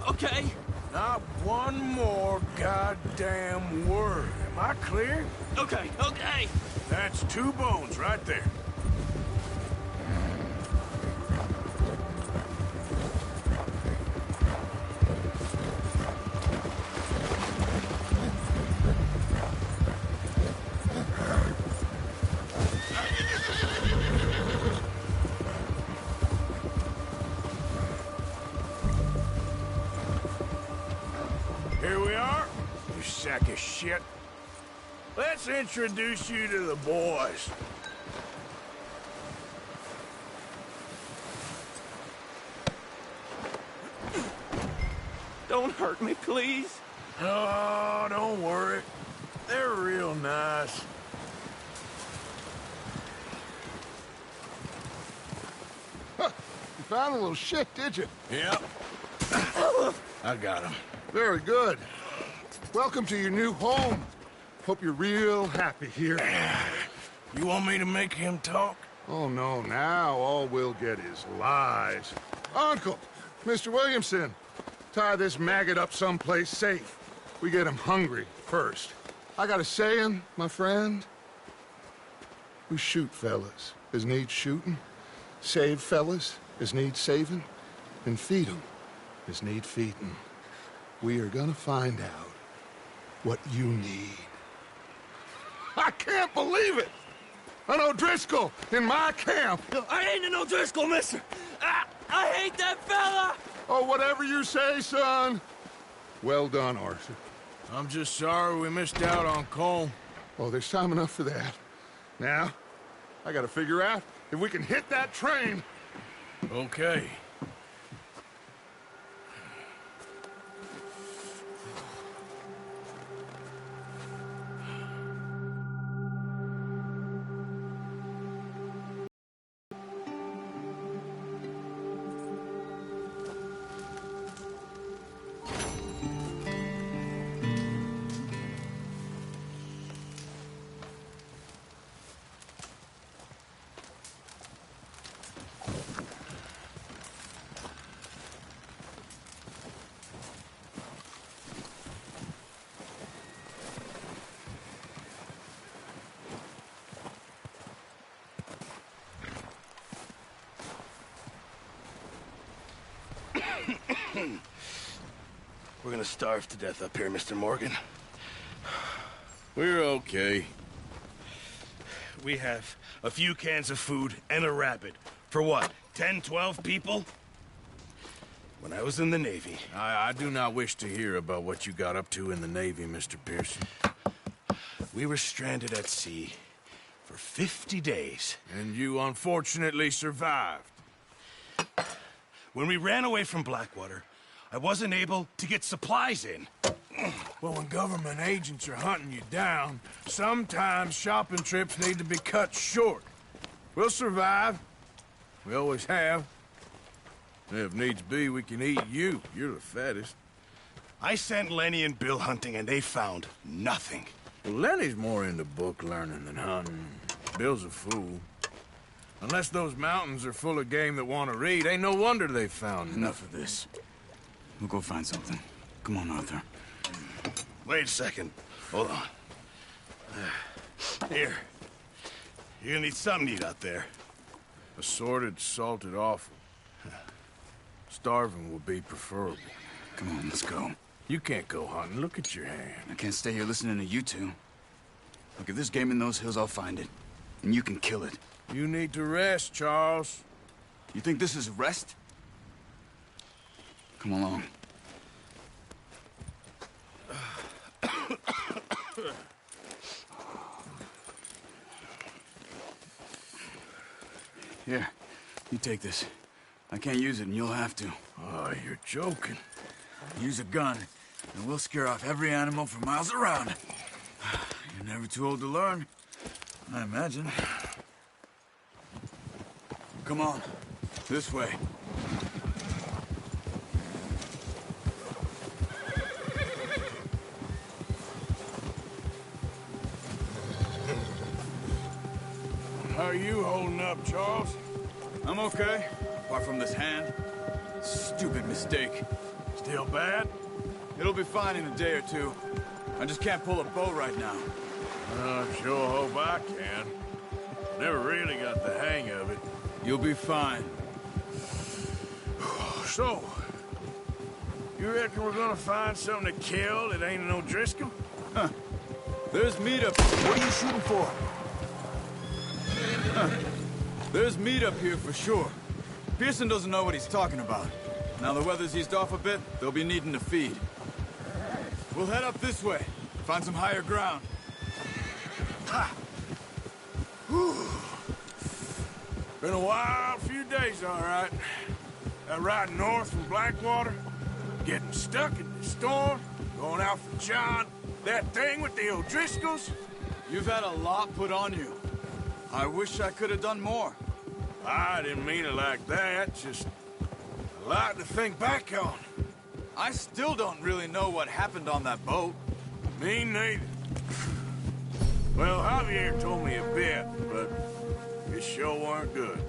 Okay? Not one more goddamn word. Am I clear? Okay. That's 2 bones right there. Here we are, you sack of shit. Let's introduce you to the boys. Don't hurt me, please. Oh, don't worry. They're real nice. Huh. You found a little shit, did you? Yep. I got him. Very good. Welcome to your new home. Hope you're real happy here. You want me to make him talk? Oh, no. Now all we'll get is lies. Uncle, Mr. Williamson, tie this maggot up someplace safe. We get him hungry first. I got a saying, my friend. We shoot fellas as need shooting, save fellas as need saving, and feed 'em as need feeding. We are gonna find out what you need. I can't believe it! An O'Driscoll in my camp. I ain't an O'Driscoll, mister. I hate that fella. Oh, whatever you say, son. Well done, Arthur. I'm just sorry we missed out on Colm. Oh, there's time enough for that. Now, I gotta figure out if we can hit that train. Okay. We're gonna starve to death up here, Mr. Morgan. We're okay. We have a few cans of food and a rabbit. For what, 10, 12 people? When I was in the Navy... I do not wish to hear about what you got up to in the Navy, Mr. Pearson. We were stranded at sea for 50 days. And you unfortunately survived. When we ran away from Blackwater, I wasn't able to get supplies in. Well, when government agents are hunting you down, sometimes shopping trips need to be cut short. We'll survive. We always have. If needs be, we can eat you. You're the fattest. I sent Lenny and Bill hunting, and they found nothing. Well, Lenny's more into book learning than hunting. Bill's a fool. Unless those mountains are full of game that want to read, ain't no wonder they found Enough of this. We'll go find something. Come on, Arthur. Wait a second. Hold on. Here. You're gonna need something to eat out there. Assorted, salted offal. Starving would be preferable. Come on, let's go. You can't go hunting. Look at your hand. I can't stay here listening to you two. Look, if there's game in those hills, I'll find it. And you can kill it. You need to rest, Charles. You think this is rest? Come along. Here, you take this. I can't use it, and you'll have to. Oh, you're joking. Use a gun, and we'll scare off every animal for miles around. You're never too old to learn, I imagine. Come on, this way. How are you holding up, Charles? I'm okay, apart from this hand. Stupid mistake. Still bad? It'll be fine in a day or two. I just can't pull a bow right now. I sure hope I can. Never really got the hang of it. You'll be fine. So, you reckon we're gonna find something to kill that ain't an O'Driscoll? Huh. There's meat up. What are you shooting for? Huh. There's meat up here for sure. Pearson doesn't know what he's talking about. Now the weather's eased off a bit, they'll be needing to feed. We'll head up this way, find some higher ground. Ha! Whew. Been a wild few days, all right. That ride north from Blackwater, getting stuck in the storm, going out for John, that thing with the O'Driscolls. You've had a lot put on you. I wish I could have done more. I didn't mean it like that, just a lot to think back on. I still don't really know what happened on that boat. Me neither. Well, Javier told me a bit, but it sure weren't good.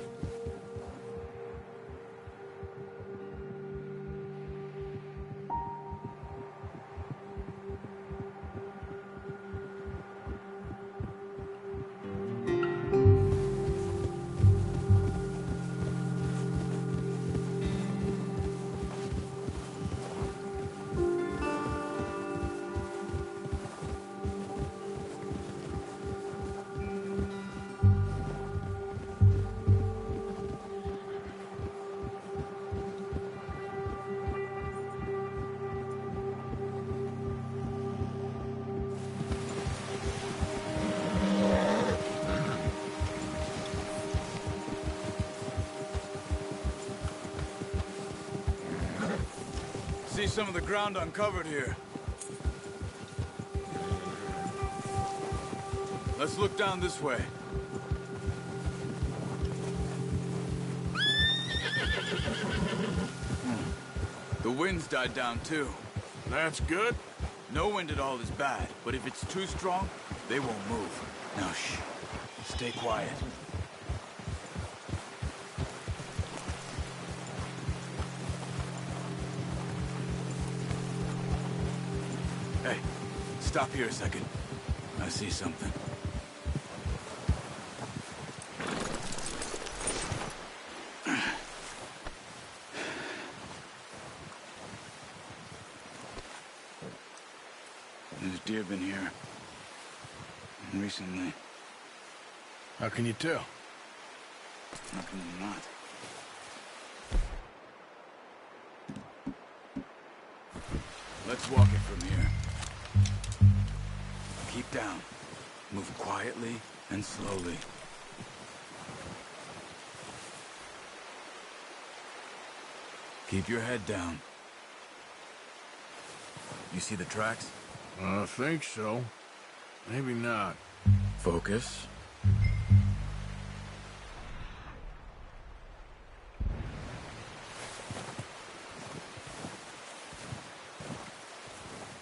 some of the ground uncovered here. Let's look down this way. The wind's died down too. That's good. No wind at all is bad, but if it's too strong, they won't move. Now shh. Stay quiet. Hey, stop here a second. I see something. There's deer been here. Recently. How can you tell? How can you not? Let's walk it from here. Keep down. Move quietly and slowly. Keep your head down. You see the tracks? I think so. Maybe not. Focus.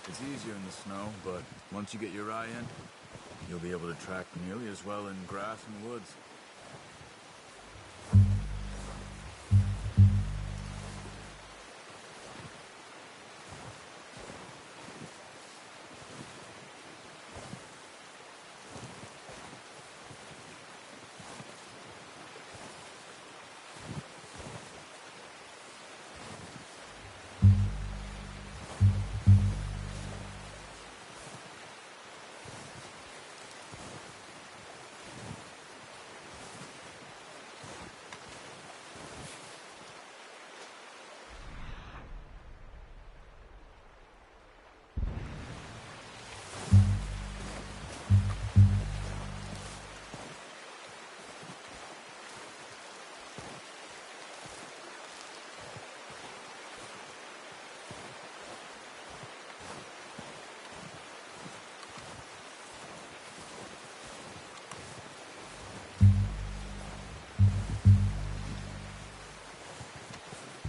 It's easier in the snow, but once you get your eye in, you'll be able to track nearly as well in grass and woods.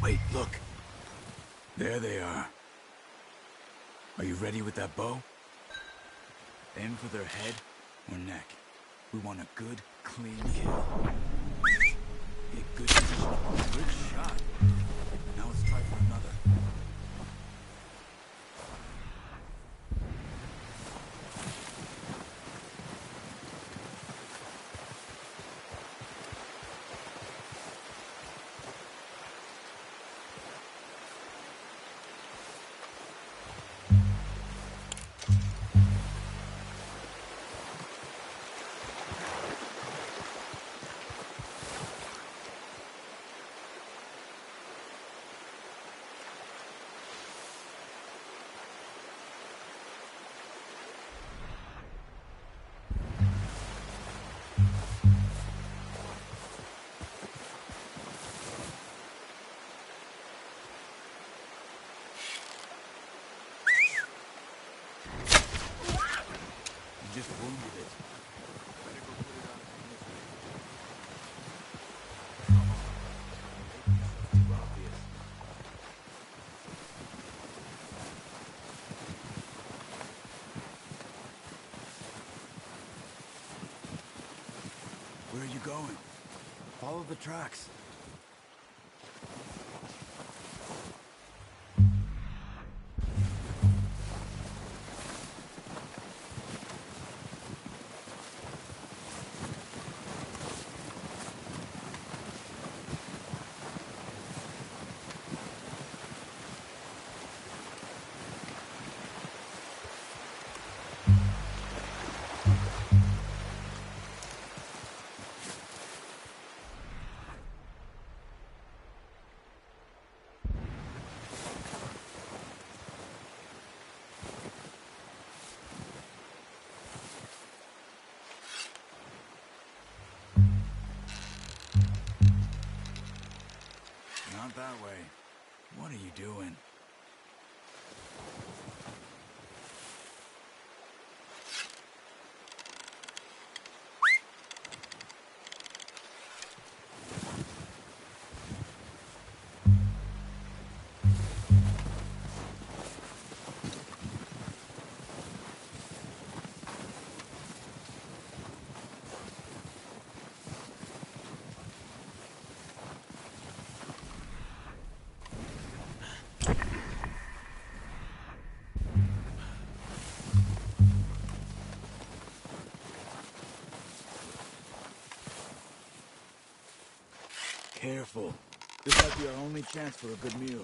Wait, look. There they are. Are you ready with that bow? Aim for their head or neck. We want a good, clean kill. A good shot. Now let's try for another. Just wounded it. Better go put it out of its misery. Come on. Too obvious. Where are you going? Follow the tracks. Not that way. What are you doing? Careful. This might be our only chance for a good meal.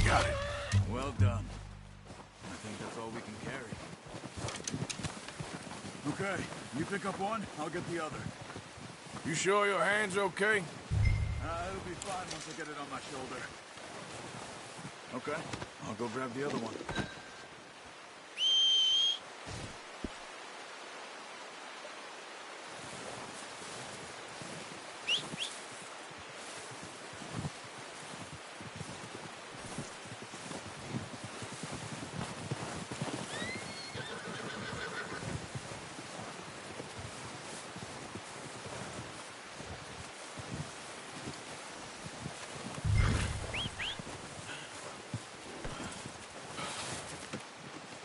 Got it. Well done. I think that's all we can carry. Okay, you pick up one, I'll get the other. You sure your hand's okay? It'll be fine once I get it on my shoulder. Okay, I'll go grab the other one.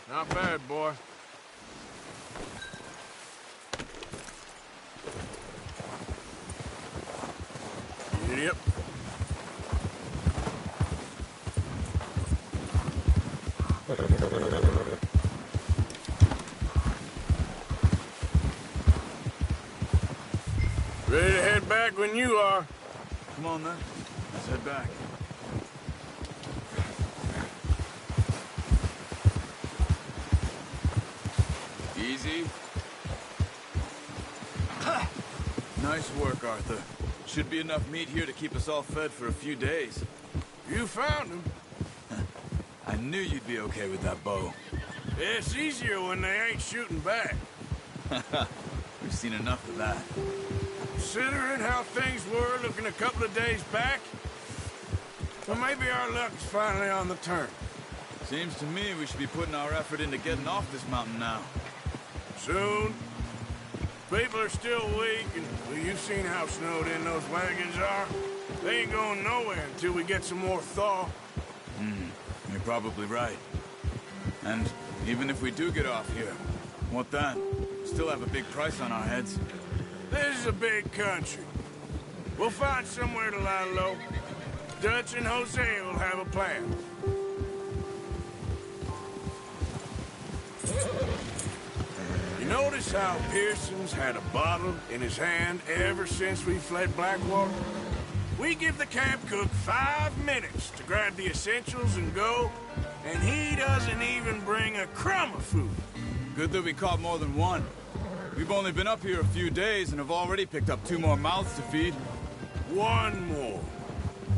Not bad, boy. Yep. Ready to head back when you are. Come on, then. Let's head back. Easy. Nice work, Arthur. Should be enough meat here to keep us all fed for a few days. You found him. I knew you'd be okay with that bow. It's easier when they ain't shooting back. We've seen enough of that. Considering how things were looking a couple of days back, well, maybe our luck is finally on the turn. Seems to me we should be putting our effort into getting off this mountain now. Soon. People are still weak, and well, you've seen how snowed in those wagons are. They ain't going nowhere until we get some more thaw. You're probably right. And even if we do get off here, what then? Still have a big price on our heads. This is a big country. We'll find somewhere to lie low. Dutch and Jose will have a plan. You notice how Pearson's had a bottle in his hand ever since we fled Blackwater? We give the camp cook 5 minutes to grab the essentials and go, and he doesn't even bring a crumb of food. Good that we caught more than one. We've only been up here a few days and have already picked up 2 more mouths to feed. 1 more.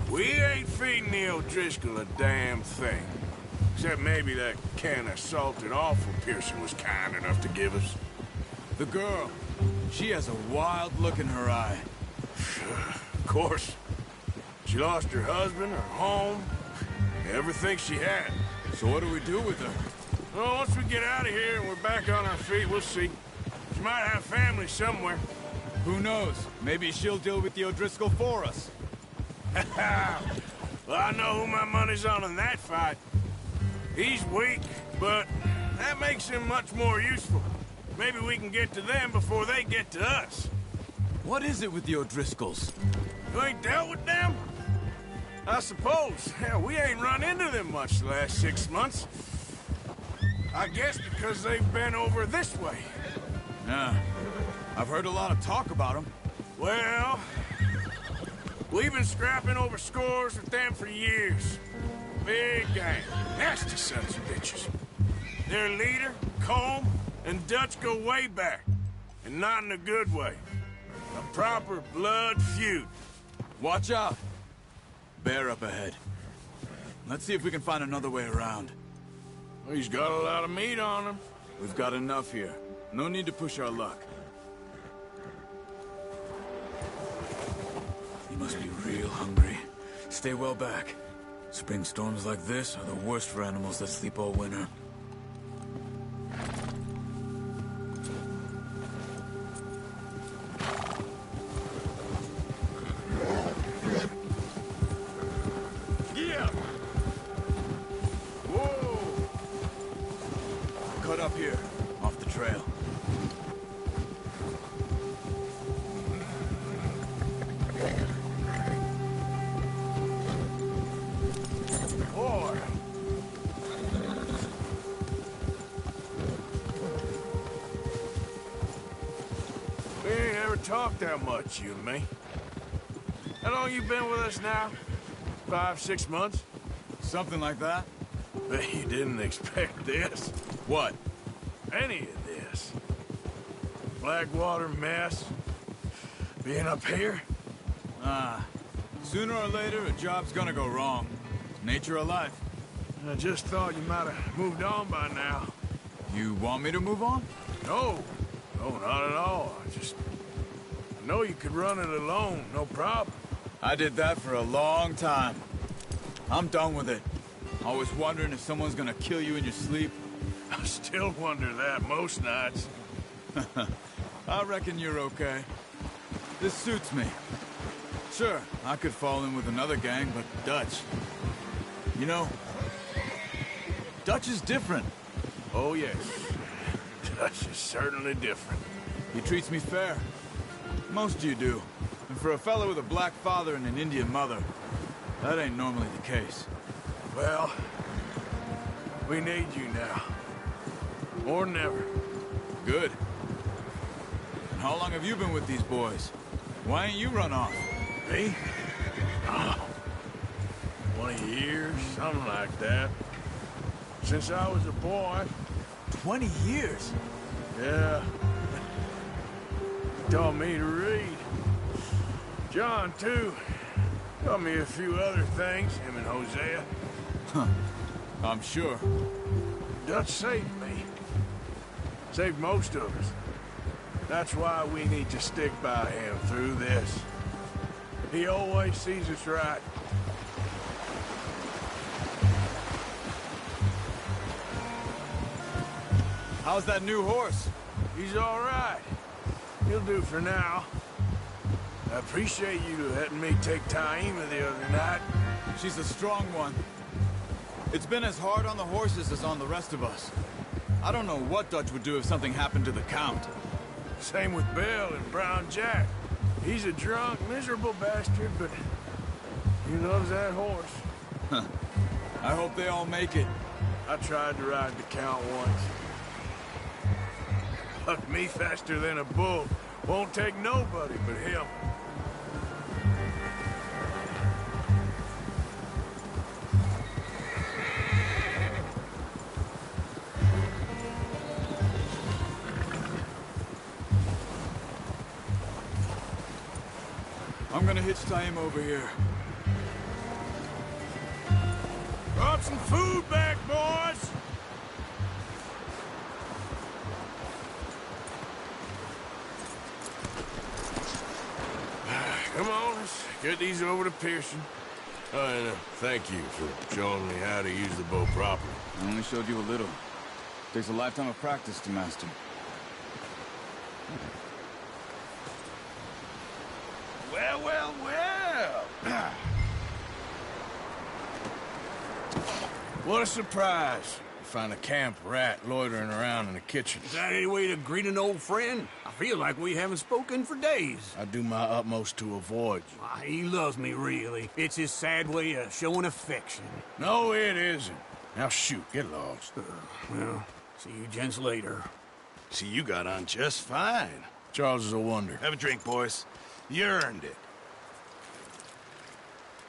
We ain't feeding the O'Driscoll a damn thing. Except maybe that can of salted offal Pearson was kind enough to give us. The girl, she has a wild look in her eye. Of course. She lost her husband, her home, everything she had. So what do we do with her? Well, once we get out of here and we're back on our feet, we'll see. She might have family somewhere. Who knows? Maybe she'll deal with the O'Driscoll for us. Well, I know who my money's on in that fight. He's weak, but that makes him much more useful. Maybe we can get to them before they get to us. What is it with the O'Driscolls? You ain't dealt with them? I suppose. Hell, we ain't run into them much the last 6 months. I guess because they've been over this way. Yeah. I've heard a lot of talk about them. Well, we've been scrapping over scores with them for years. Big gang. Nasty sons of bitches. Their leader, Combe, and Dutch go way back. And not in a good way. A proper blood feud. Watch out. Bear up ahead. Let's see if we can find another way around. He's got a lot of meat on him. We've got enough here. No need to push our luck. He must be real hungry. Stay well back. Spring storms like this are the worst for animals that sleep all winter. Yeah. talk that much, you and me. How long you been with us now? 5, 6 months? Something like that. Bet you didn't expect this. What? Any of this. Blackwater mess. Being up here? Sooner or later, a job's gonna go wrong. Nature of life. I just thought you might have moved on by now. You want me to move on? No. No, not at all. I know you could run it alone, no problem. I did that for a long time. I'm done with it. Always wondering if someone's gonna kill you in your sleep. I still wonder that most nights. I reckon you're okay. This suits me. Sure, I could fall in with another gang, but Dutch... You know, Dutch is different. Oh, yes. Dutch is certainly different. He treats me fair. Most of you do. And for a fellow with a black father and an Indian mother, that ain't normally the case. Well, we need you now. Or never. Good. And how long have you been with these boys? Why ain't you run off? Me? Oh, 20 years, something like that. Since I was a boy. 20 years? Yeah. He taught me to read. John, too. Taught me a few other things, him and Hosea. Huh. I'm sure. Dutch saved me. Saved most of us. That's why we need to stick by him through this. He always sees us right. How's that new horse? He's all right. He'll do for now. I appreciate you letting me take Taima the other night. She's a strong one. It's been as hard on the horses as on the rest of us. I don't know what Dutch would do if something happened to the Count. Same with Bill and Brown Jack. He's a drunk, miserable bastard, but he loves that horse. Huh. I hope they all make it. I tried to ride the Count once. Bucked me faster than a bull. Won't take nobody but him. I'm gonna hitch Taima over here. Brought some food back, boys! Come on, let's get these over to Pearson. Oh, and thank you for showing me how to use the bow properly. I only showed you a little. Takes a lifetime of practice to master. Well, well, well. What a surprise. Find a camp rat loitering around in the kitchen. Is that any way to greet an old friend? I feel like we haven't spoken for days. I do my utmost to avoid you. He loves me, really. It's his sad way of showing affection. No, it isn't. Now shoot, get lost. Well, see you gents later. See, you got on just fine. Charles is a wonder. Have a drink, boys. You earned it.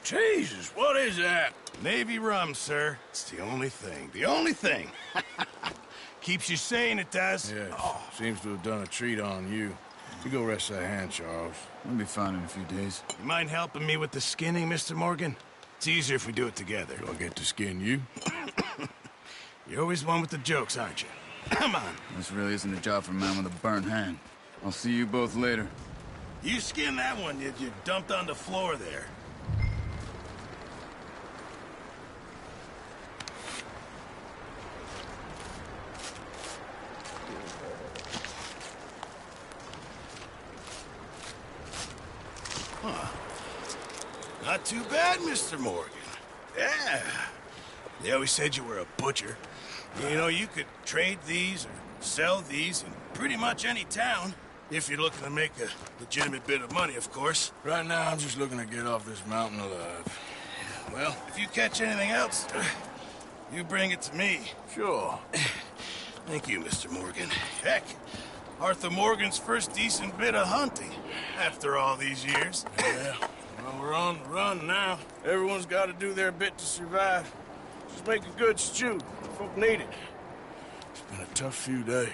Jesus, what is that? Navy rum, sir. It's the only thing. The only thing. Keeps you sane, it does. Yes. Seems to have done a treat on you. You go rest that hand, Charles. I'll be fine in a few days. You mind helping me with the skinning, Mr. Morgan? It's easier if we do it together. Do I get to skin you? You're always one with the jokes, aren't you? Come on. This really isn't a job for a man with a burnt hand. I'll see you both later. You skinned that one you dumped on the floor there. Huh. Not too bad, Mr. Morgan. Yeah. They always said you were a butcher. You know, you could trade these or sell these in pretty much any town. If you're looking to make a legitimate bit of money, of course. Right now, I'm just looking to get off this mountain alive. Well, if you catch anything else, you bring it to me. Sure. Thank you, Mr. Morgan. Heck, Arthur Morgan's first decent bit of hunting after all these years. Yeah, well, we're on the run now. Everyone's got to do their bit to survive. Just make a good stew. Folk need it. It's been a tough few days.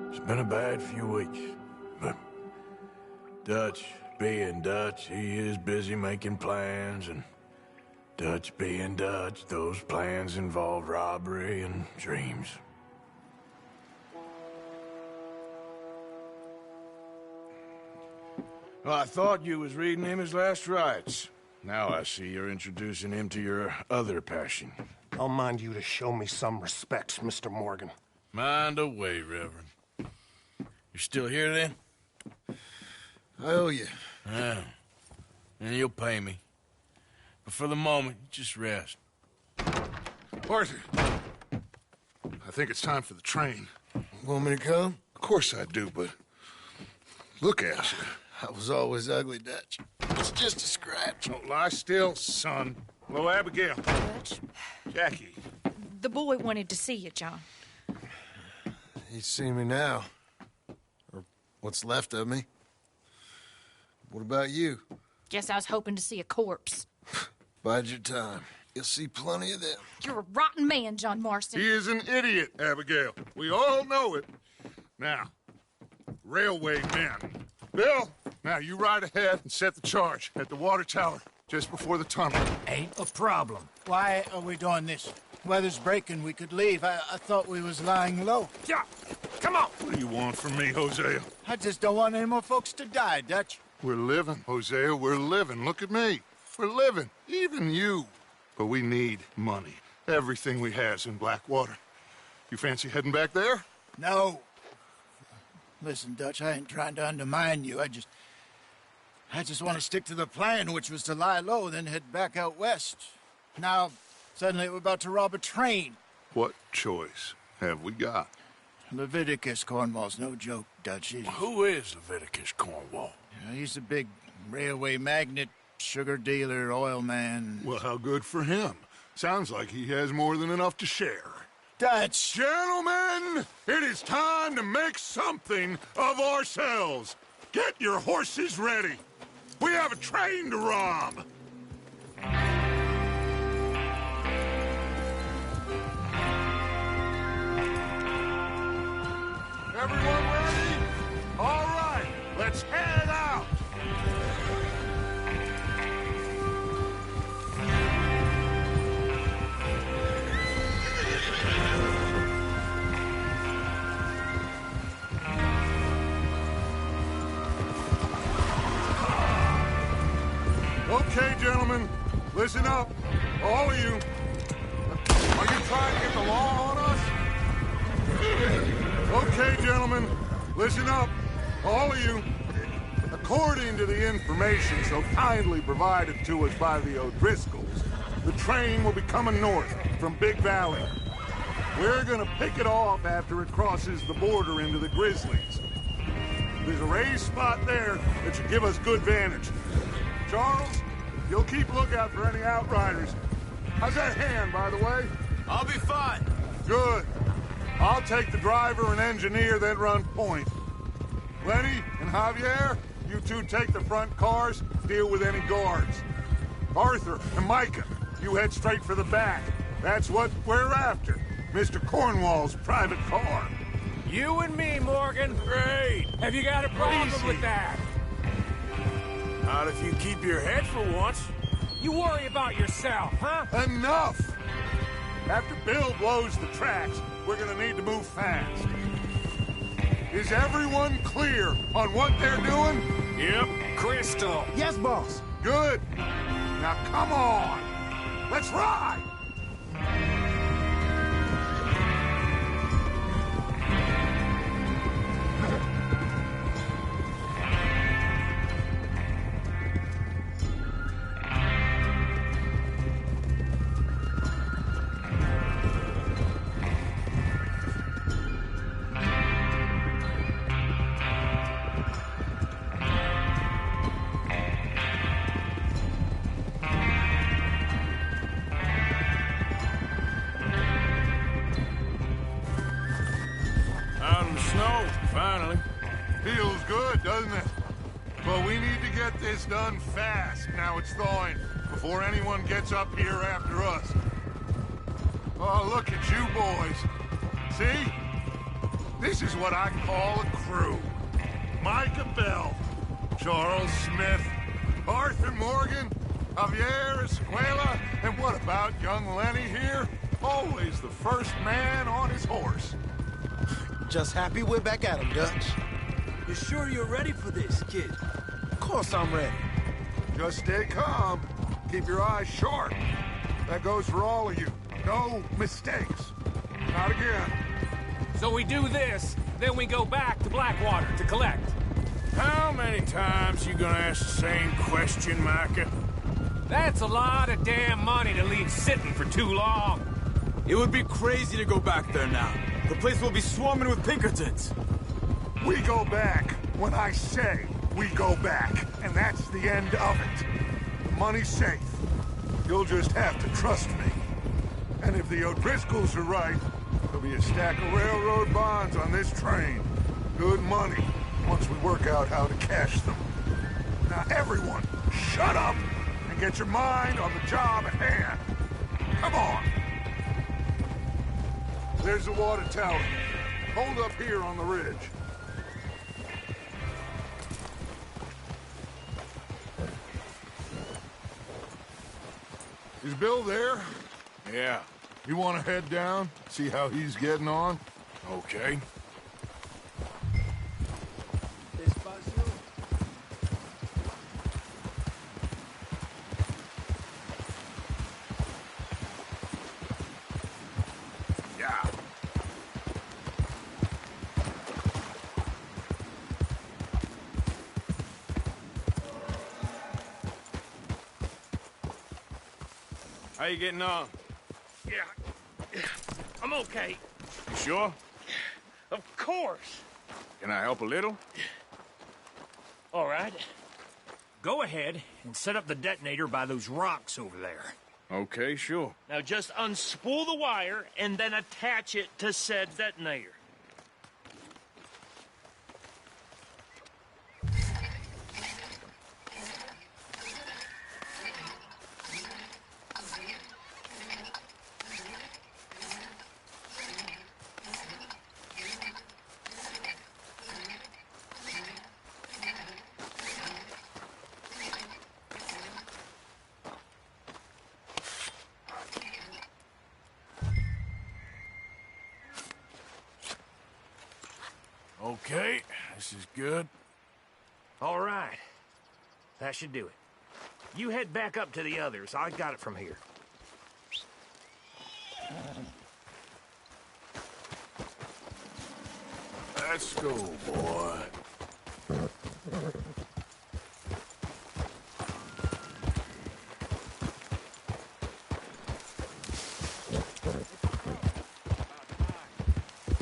It's been a bad few weeks, but Dutch being Dutch, he is busy making plans, and Dutch being Dutch, those plans involve robbery and dreams. Well, I thought you was reading him his last rites. Now I see you're introducing him to your other passion. I'll mind you to show me some respect, Mr. Morgan. Mind away, Reverend. You still here, then? I owe you. Yeah. And you'll pay me. But for the moment, just rest. Arthur, I think it's time for the train. Want me to come? Of course I do, but look at you. I was always ugly, Dutch. It's just a scratch. Don't lie still, son. Hello, Abigail. Dutch, Jackie. the boy wanted to see you, John. He's seen me now. Or what's left of me. What about you? Guess I was hoping to see a corpse. Bide your time. You'll see plenty of them. You're a rotten man, John Marston. He is an idiot, Abigail. We all know it. Now, railway men. Bill, now you ride ahead and set the charge at the water tower just before the tunnel. Ain't a problem. Why are we doing this? Weather's breaking. We could leave. I thought we was lying low. Yeah, come on. What do you want from me, Hosea? I just don't want any more folks to die, Dutch. We're living, Hosea. We're living. Look at me. We're living. Even you. But we need money. Everything we has in Blackwater. You fancy heading back there? No. Listen, Dutch, I ain't trying to undermine you. I just want to stick to the plan, which was to lie low, then head back out west. Now, suddenly we're about to rob a train. What choice have we got? Leviticus Cornwall's no joke, Dutch. Who is Leviticus Cornwall? He's a big railway magnate, sugar dealer, oil man. Well, how good for him. Sounds like he has more than enough to share. Dutch! Gentlemen, it is time to make something of ourselves. Get your horses ready. We have a train to rob. Everyone ready? All right, let's head out. Okay, gentlemen, listen up. All of you. Are you trying to get the law on us? Okay, gentlemen, listen up. All of you. According to the information so kindly provided to us by the O'Driscolls, the train will be coming north from Big Valley. We're gonna pick it off after it crosses the border into the Grizzlies. There's a raised spot there that should give us good vantage. Charles, you'll keep lookout for any outriders. How's that hand, by the way? I'll be fine. Good. I'll take the driver and engineer, then run point. Lenny and Javier, you two take the front cars, deal with any guards. Arthur and Micah, you head straight for the back. That's what we're after. Mr. Cornwall's private car. You and me, Morgan. Great. Have you got a problem with that? Not if you keep your head for once. You worry about yourself, huh? Enough! After Bill blows the tracks, we're gonna need to move fast. Is everyone clear on what they're doing? Yep. Crystal. Yes, boss. Good. Now come on. Let's ride! good, doesn't it? But we need to get this done fast. Now it's thawing, before anyone gets up here after us. Oh, look at you boys. See? This is what I call a crew. Micah Bell, Charles Smith, Arthur Morgan, Javier Escuela, and what about young Lenny here? Always the first man on his horse. Just happy we're back at him, Dutch. You sure you're ready for this, kid? Of course I'm ready. Just stay calm. Keep your eyes sharp. That goes for all of you. No mistakes. Not again. So we do this, then we go back to Blackwater to collect. How many times you gonna ask the same question, Micah? That's a lot of damn money to leave sitting for too long. It would be crazy to go back there now. The place will be swarming with Pinkertons. We go back when I say we go back, and that's the end of it. The money's safe. You'll just have to trust me. And if the O'Driscolls are right, there'll be a stack of railroad bonds on this train. Good money, once we work out how to cash them. Now everyone, shut up and get your mind on the job at hand. Come on. There's the water tower. Hold up here on the ridge. Is Bill there? Yeah. You want to head down, see how he's getting on? Okay. Despacio. Yeah. How you getting on? Yeah. I'm okay. You sure? Of course. Can I help a little? All right. Go ahead and set up the detonator by those rocks over there. Okay, sure. Now just unspool the wire and then attach it to said detonator. Okay, this is good. All right. That should do it. You head back up to the others. I got it from here. Let's go, boy.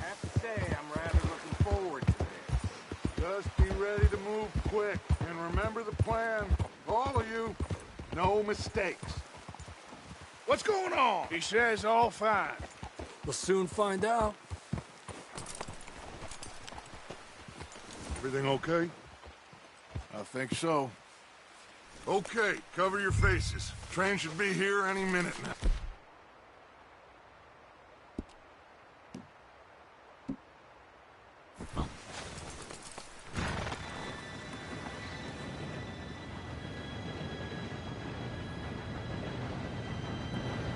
Have to say, I'm rather looking forward to this. Just be ready to move quick, and remember the plan. All of you, no mistakes. What's going on? He says all fine. We'll soon find out. Everything okay? I think so. Okay, cover your faces. Train should be here any minute now.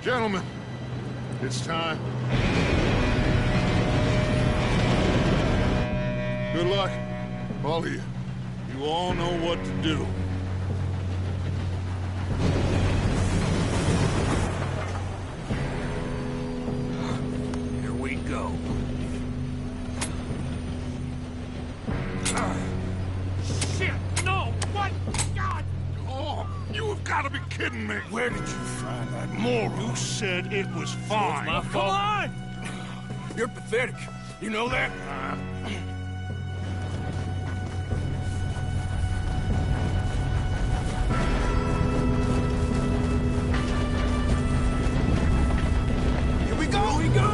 Gentlemen, it's time. Good luck, all of you. You all know what to do. Here we go. Shit! No! What? God! Oh, you have got to be kidding me. Where did you find that moral? You said it was fine. My fault. Come on! You're pathetic. You know that? Here we go! Here we go!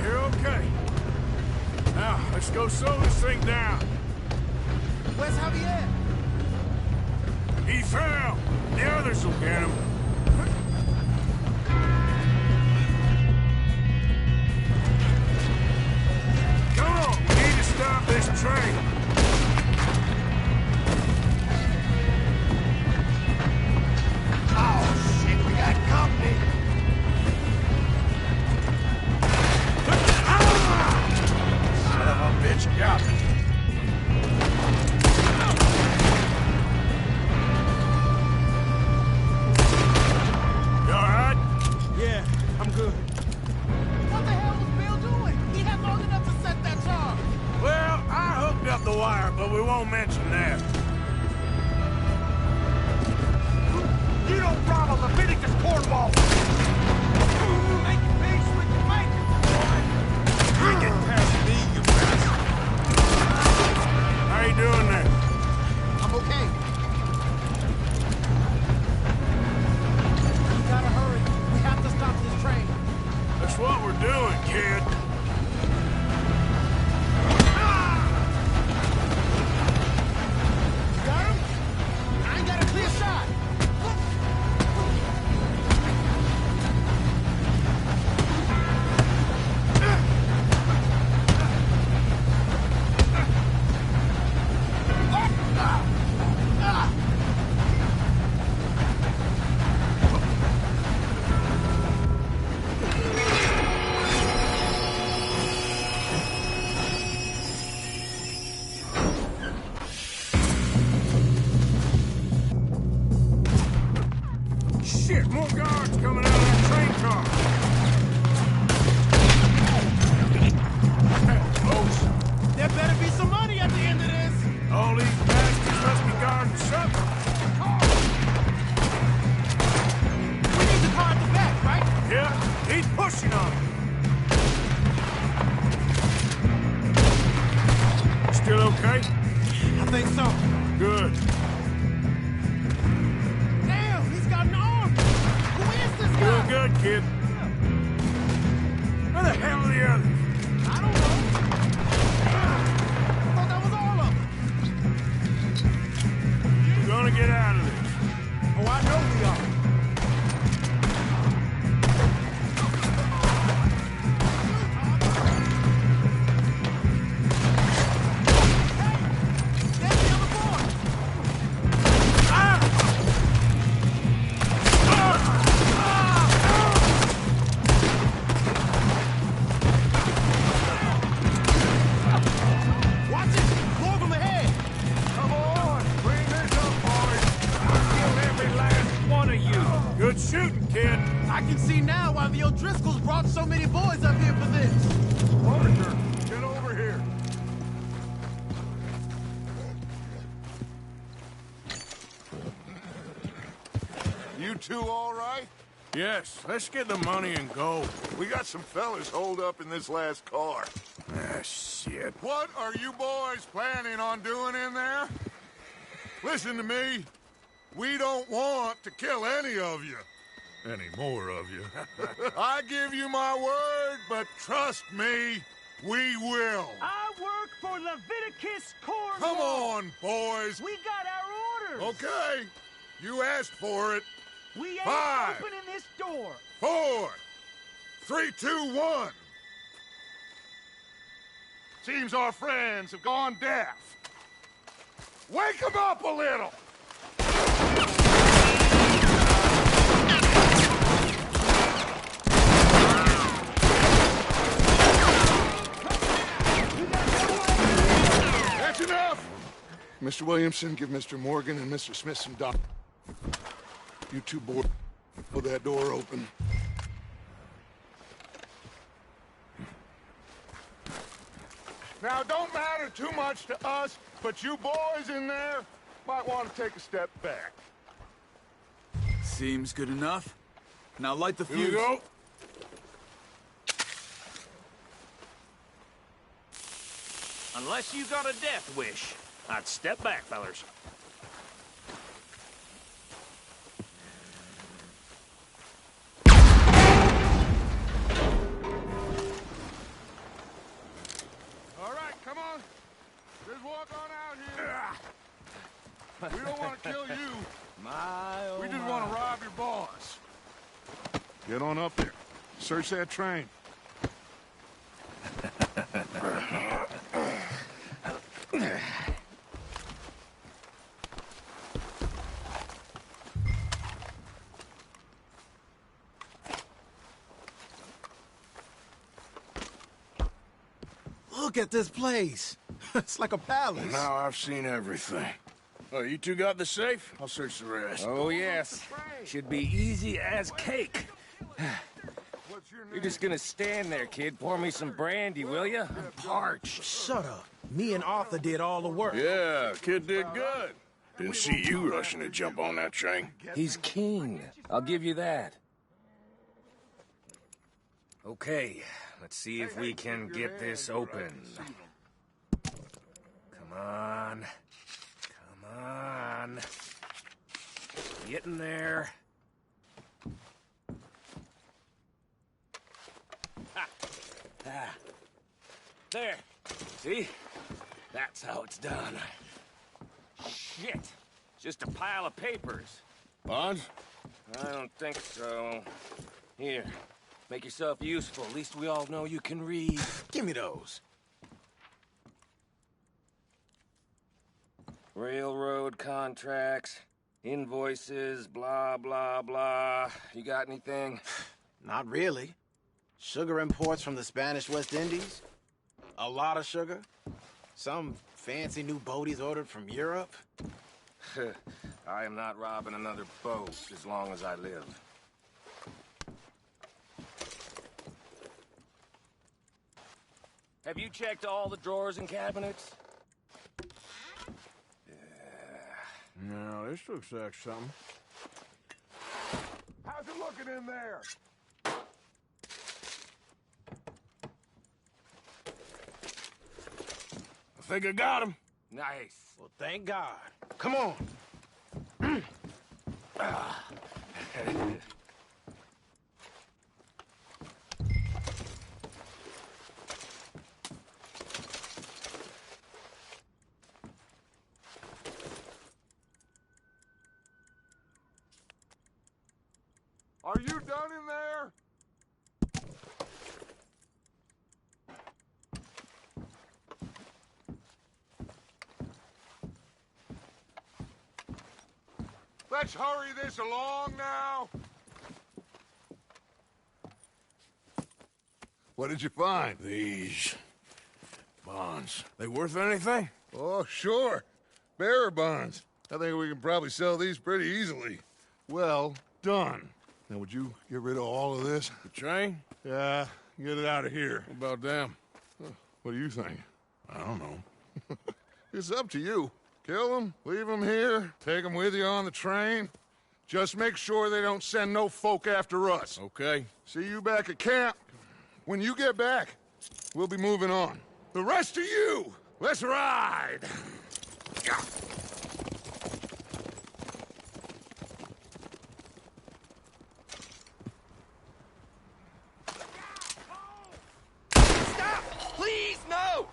You're okay. Now, let's go slow this thing down. Where's Javier? He fell. The others will get him. Come on, we need to stop this train. Oh, shit, we got company. Son of a bitch, got me. You all right? Yeah, I'm good. What the hell was Bill doing? He had long enough to set that charge. Well, I hooked up the wire, but we won't mention that. You don't rob a Leviticus cornball. Make peace with your maker, boy. You ain't getting past me, you bastard. How you doing there? I'm okay. You gotta hurry. We have to stop this train. That's what we're doing, kid. You got him? I ain't got a clear shot. Shit, more guards coming out of that train car. Folks, There better be some money at the end of this. all these bastards must be guarding something. We need the car at the back, right? Yeah, he's pushing on it. Still okay? I think so. Good. Damn, he's got an arm. Who is this guy? Doing good, kid. Where the hell are the others? I don't know. I thought that was all of them. You're gonna get out of this. Oh, I know we are. There's the other boy. Watch it! More of them ahead! Come on, bring this up, boys. I'll kill every last one of you. Good shooting, kid. I can see now why the O'Driscolls brought so many boys up here for this. Arthur, get over here. You two all right? Yes, let's get the money and go. We got some fellas holed up in this last car. Ah, shit. What are you boys planning on doing in there? Listen to me. We don't want to kill any of you. Any more of you. I give you my word, but trust me, we will. I work for Leviticus Cornwall. Come on, boys. We got our orders. Okay. You asked for it. We ain't 5, opening this door. 4, 3, 2, 1. Seems our friends have gone deaf. Wake them up a little. That's enough. Mr. Williamson, give Mr. Morgan and Mr. Smith some doc. You two boys, pull that door open. Now, don't matter too much to us, but you boys in there might want to take a step back. Seems good enough. Now light the fuse. Here we go. Unless you got a death wish, I'd step back, fellers. Just walk on out here. We don't want to kill you. We just want to rob your boss. Get on up there. Search that train. Look at this place. It's like a palace. Now I've seen everything. Oh, you two got the safe? I'll search the rest. Oh, yes. Should be easy as cake. You're just gonna stand there, kid. Pour me some brandy, will you? I'm parched. Shut up. Me and Arthur did all the work. Yeah, kid did good. Didn't see you rushing to jump on that train. He's king. I'll give you that. Okay, let's see if we can get this open. Come on. Come on. Get in there. Ah. There. See? That's how it's done. Shit. Just a pile of papers. Bonds? I don't think so. Here. Make yourself useful. At least we all know you can read. Give me those. Railroad contracts, invoices, blah, blah, blah. You got anything? Not really. Sugar imports from the Spanish West Indies. A lot of sugar. Some fancy new boat he's ordered from Europe. I am not robbing another boat as long as I live. Have you checked all the drawers and cabinets? No, this looks like something. How's it looking in there? I think I got him. Nice. Well, thank God. Come on. Are you done in there? Let's hurry this along now. What did you find? These bonds. They worth anything? Oh, sure. Bearer bonds. I think we can probably sell these pretty easily. Well done. Now, would you get rid of all of this? The train? Yeah, get it out of here. What about them? What do you think? I don't know. It's up to you. Kill them, leave them here, take them with you on the train. Just make sure they don't send no folk after us. Okay. See you back at camp. When you get back, we'll be moving on. The rest of you, let's ride! Stop! Please, no!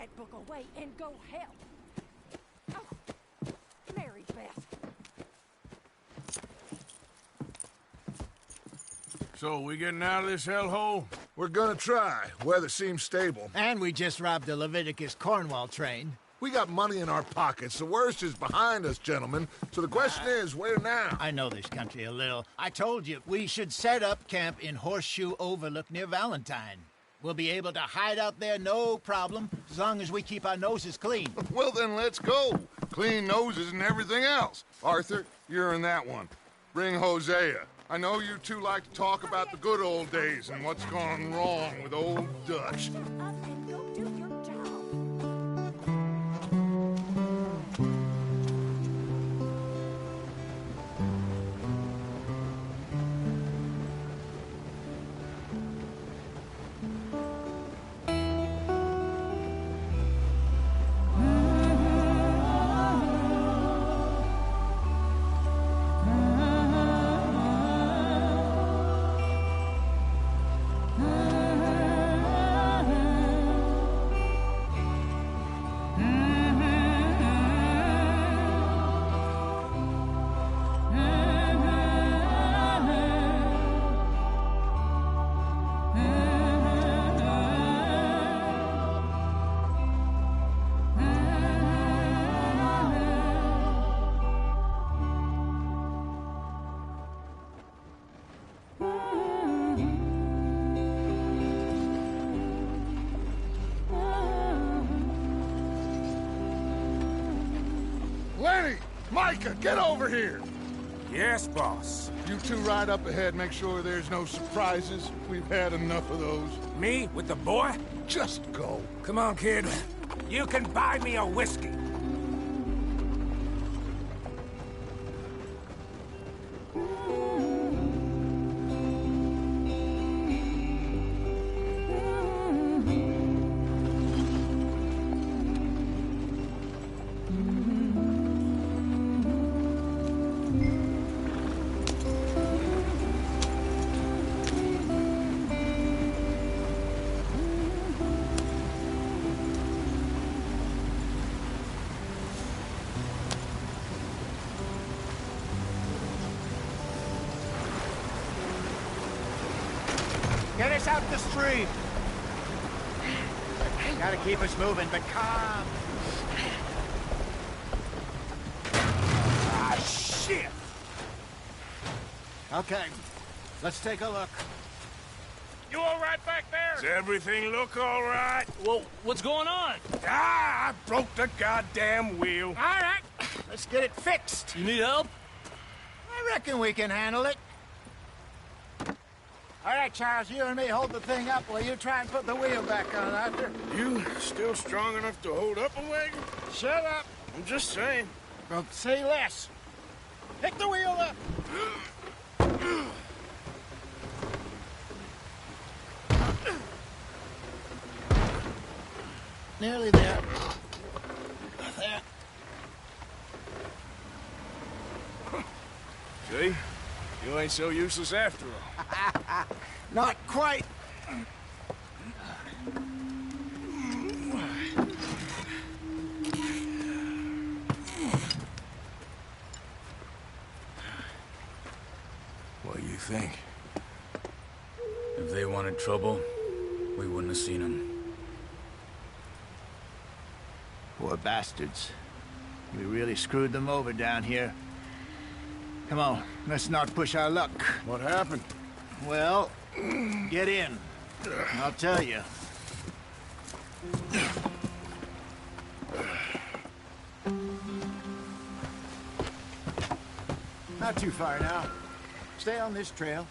that book away and go help. Oh, Mary Beth. So, we getting out of this hellhole? We're gonna try. Weather seems stable. And we just robbed a Leviticus Cornwall train. We got money in our pockets. The worst is behind us, gentlemen. So the question is, where now? I know this country a little. I told you, we should set up camp in Horseshoe Overlook near Valentine. We'll be able to hide out there, no problem, as long as we keep our noses clean. Well, then let's go. Clean noses and everything else. Arthur, you're in that one. Bring Hosea. I know you two like to talk about the good old days and what's gone wrong with old Dutch. Lenny! Micah, get over here! Yes, boss. You two ride up ahead, make sure there's no surprises. We've had enough of those. Me with the boy? Just go. Come on, kid. You can buy me a whiskey. Get us out the street! Gotta keep us moving, but calm. Ah, shit! Okay, let's take a look. You all right back there? Does everything look all right? Well, what's going on? Ah, I broke the goddamn wheel. All right, let's get it fixed. You need help? I reckon we can handle it. All right, Charles, you and me hold the thing up while you try and put the wheel back on, Arthur. You still strong enough to hold up a wagon? Shut up. I'm just saying. Well, say less. Pick the wheel up. Nearly there. There. See? You ain't so useless after all. Not quite. What do you think? If they wanted trouble, we wouldn't have seen them. Poor bastards. We really screwed them over down here. Come on, let's not push our luck. What happened? Well, get in. I'll tell you. Not too far now. Stay on this trail.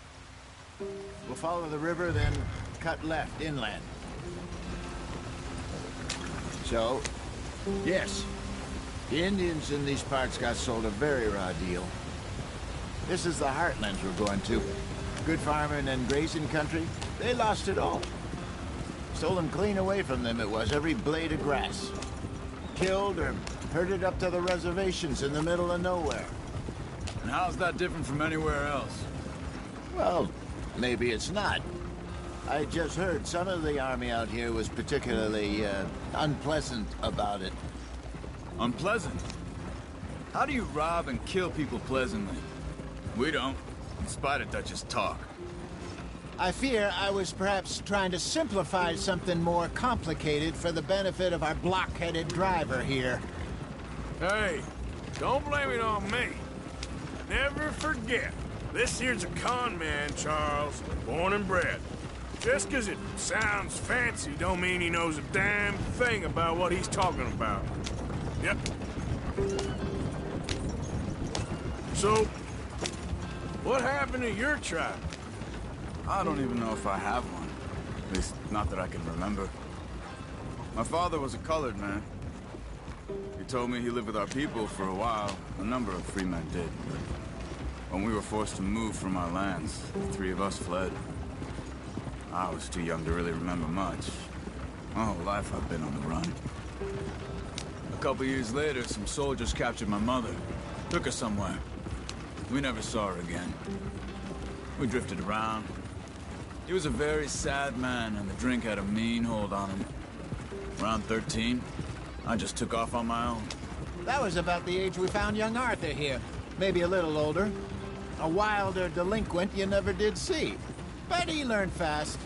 We'll follow the river, then cut left inland. So, yes, the Indians in these parts got sold a very raw deal. This is the heartlands we're going to. Good farming and grazing country, they lost it all. Stolen clean away from them it was, every blade of grass. Killed or herded up to the reservations in the middle of nowhere. And how's that different from anywhere else? Well, maybe it's not. I just heard some of the army out here was particularly unpleasant about it. Unpleasant? How do you rob and kill people pleasantly? We don't, in spite of Dutch's talk. I fear I was perhaps trying to simplify something more complicated for the benefit of our block-headed driver here. Hey, don't blame it on me. Never forget, this here's a con man, Charles, born and bred. Just 'cause it sounds fancy don't mean he knows a damn thing about what he's talking about. Yep. So, what happened to your tribe? I don't even know if I have one. At least, not that I can remember. My father was a colored man. He told me he lived with our people for a while. A number of free men did. When we were forced to move from our lands, the three of us fled. I was too young to really remember much. My whole life I've been on the run. A couple years later, some soldiers captured my mother. Took her somewhere. We never saw her again. We drifted around. He was a very sad man, and the drink had a mean hold on him. Around 13, I just took off on my own. That was about the age we found young Arthur here. Maybe a little older. A wilder delinquent you never did see. But he learned fast.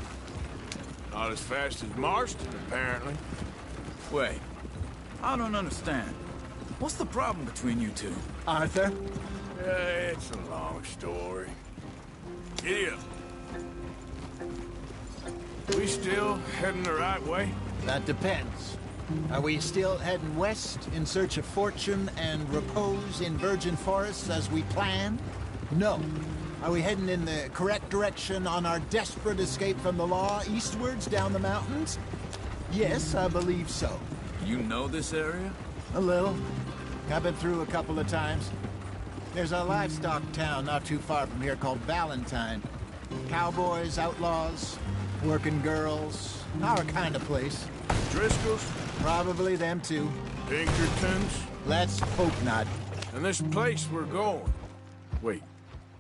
Not as fast as Marston, apparently. Wait, I don't understand. What's the problem between you two? Arthur? It's a long story. Giddy up. We still heading the right way? That depends. Are we still heading west in search of fortune and repose in virgin forests as we planned? No. Are we heading in the correct direction on our desperate escape from the law eastwards down the mountains? Yes, I believe so. You know this area? A little. I've been through a couple of times. There's a livestock town not too far from here called Valentine. Cowboys, outlaws, working girls, our kind of place. Driscoll's? Probably them too. Pinkertons? Let's hope not. And this place we're going. Wait,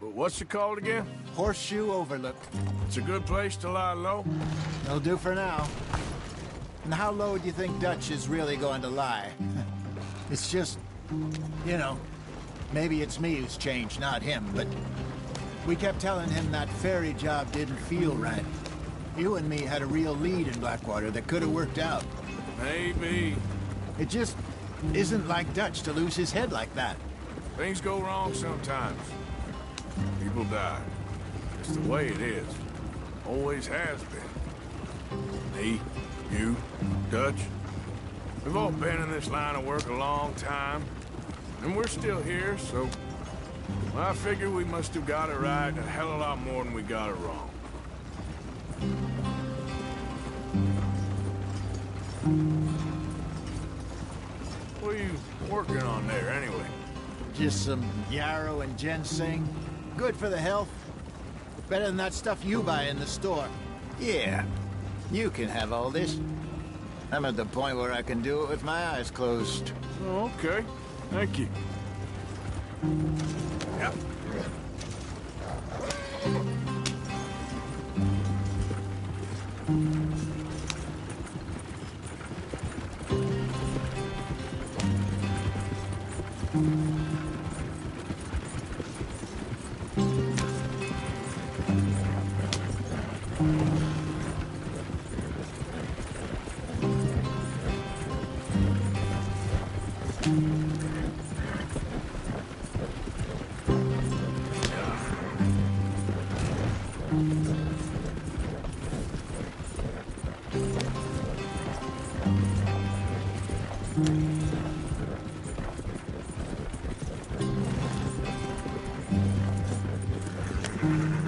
but what's it called again? Horseshoe Overlook. It's a good place to lie low? It'll do for now. And how low do you think Dutch is really going to lie? It's just, you know, maybe it's me who's changed, not him, but we kept telling him that ferry job didn't feel right. You and me had a real lead in Blackwater that could have worked out. Maybe. It just isn't like Dutch to lose his head like that. Things go wrong sometimes. People die. It's the way it is. Always has been. Me, you, Dutch. We've all been in this line of work a long time. And we're still here, so... I figure we must have got it right a hell of a lot more than we got it wrong. What are you working on there, anyway? Just some yarrow and ginseng. Good for the health. Better than that stuff you buy in the store. Yeah, you can have all this. I'm at the point where I can do it with my eyes closed. Oh, okay. Thank you. Yep.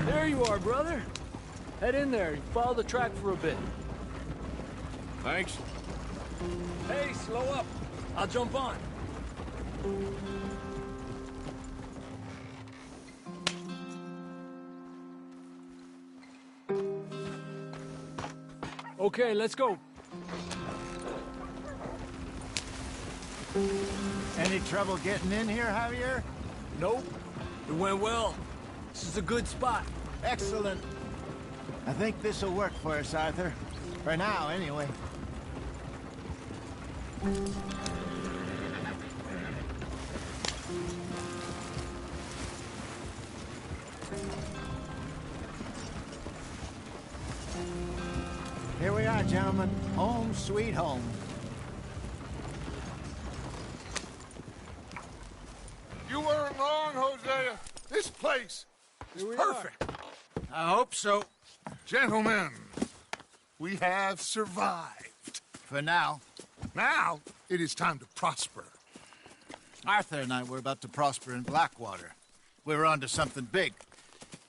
There you are, brother. Head in there and follow the track for a bit. Thanks. Hey, slow up. I'll jump on. Okay, let's go. Any trouble getting in here, Javier? Nope. It went well. This is a good spot. Excellent. I think this'll work for us, Arthur. For now, anyway. Here we are, gentlemen. Home sweet home. You weren't wrong, Hosea. This place is perfect. I hope so. Gentlemen, we have survived. For now. Now, it is time to prosper. Arthur and I were about to prosper in Blackwater. We were onto something big.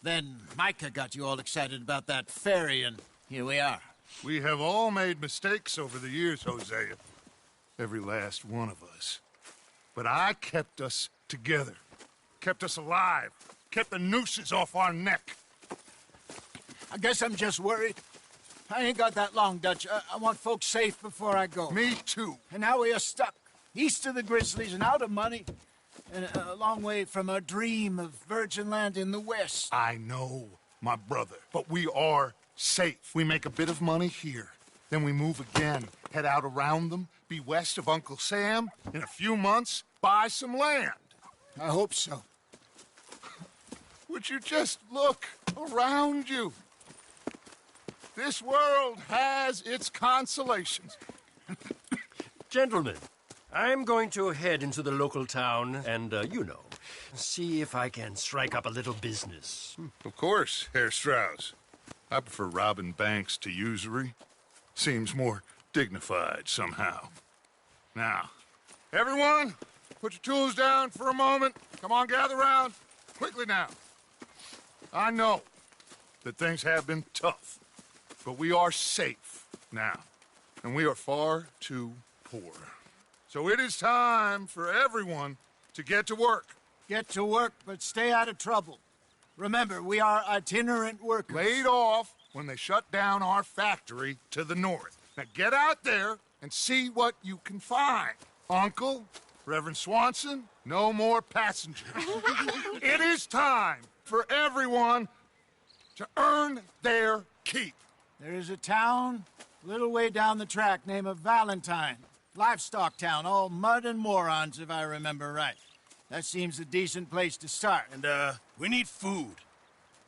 Then Micah got you all excited about that ferry, and here we are. We have all made mistakes over the years, Hosea. Every last one of us. But I kept us together. Kept us alive. Kept the nooses off our neck. I guess I'm just worried. I ain't got that long, Dutch. I want folks safe before I go. Me too. And now we are stuck. East of the Grizzlies and out of money. And a long way from our dream of virgin land in the west. I know, my brother. But we are safe. We make a bit of money here. Then we move again. Head out around them. Be west of Uncle Sam. In a few months, buy some land. I hope so. Would you just look around you? This world has its consolations. Gentlemen, I'm going to head into the local town and, see if I can strike up a little business. Of course, Herr Strauss. I prefer robbing banks to usury. Seems more dignified somehow. Now, everyone, put your tools down for a moment. Come on, gather round. Quickly now. I know that things have been tough, but we are safe now, and we are far too poor. So it is time for everyone to get to work. Get to work, but stay out of trouble. Remember, we are itinerant workers. Laid off when they shut down our factory to the north. Now get out there and see what you can find. Uncle, Reverend Swanson, no more passengers. It is time for everyone to earn their keep. There is a town a little way down the track named Valentine. Livestock town, all mud and morons, if I remember right. That seems a decent place to start. And, we need food.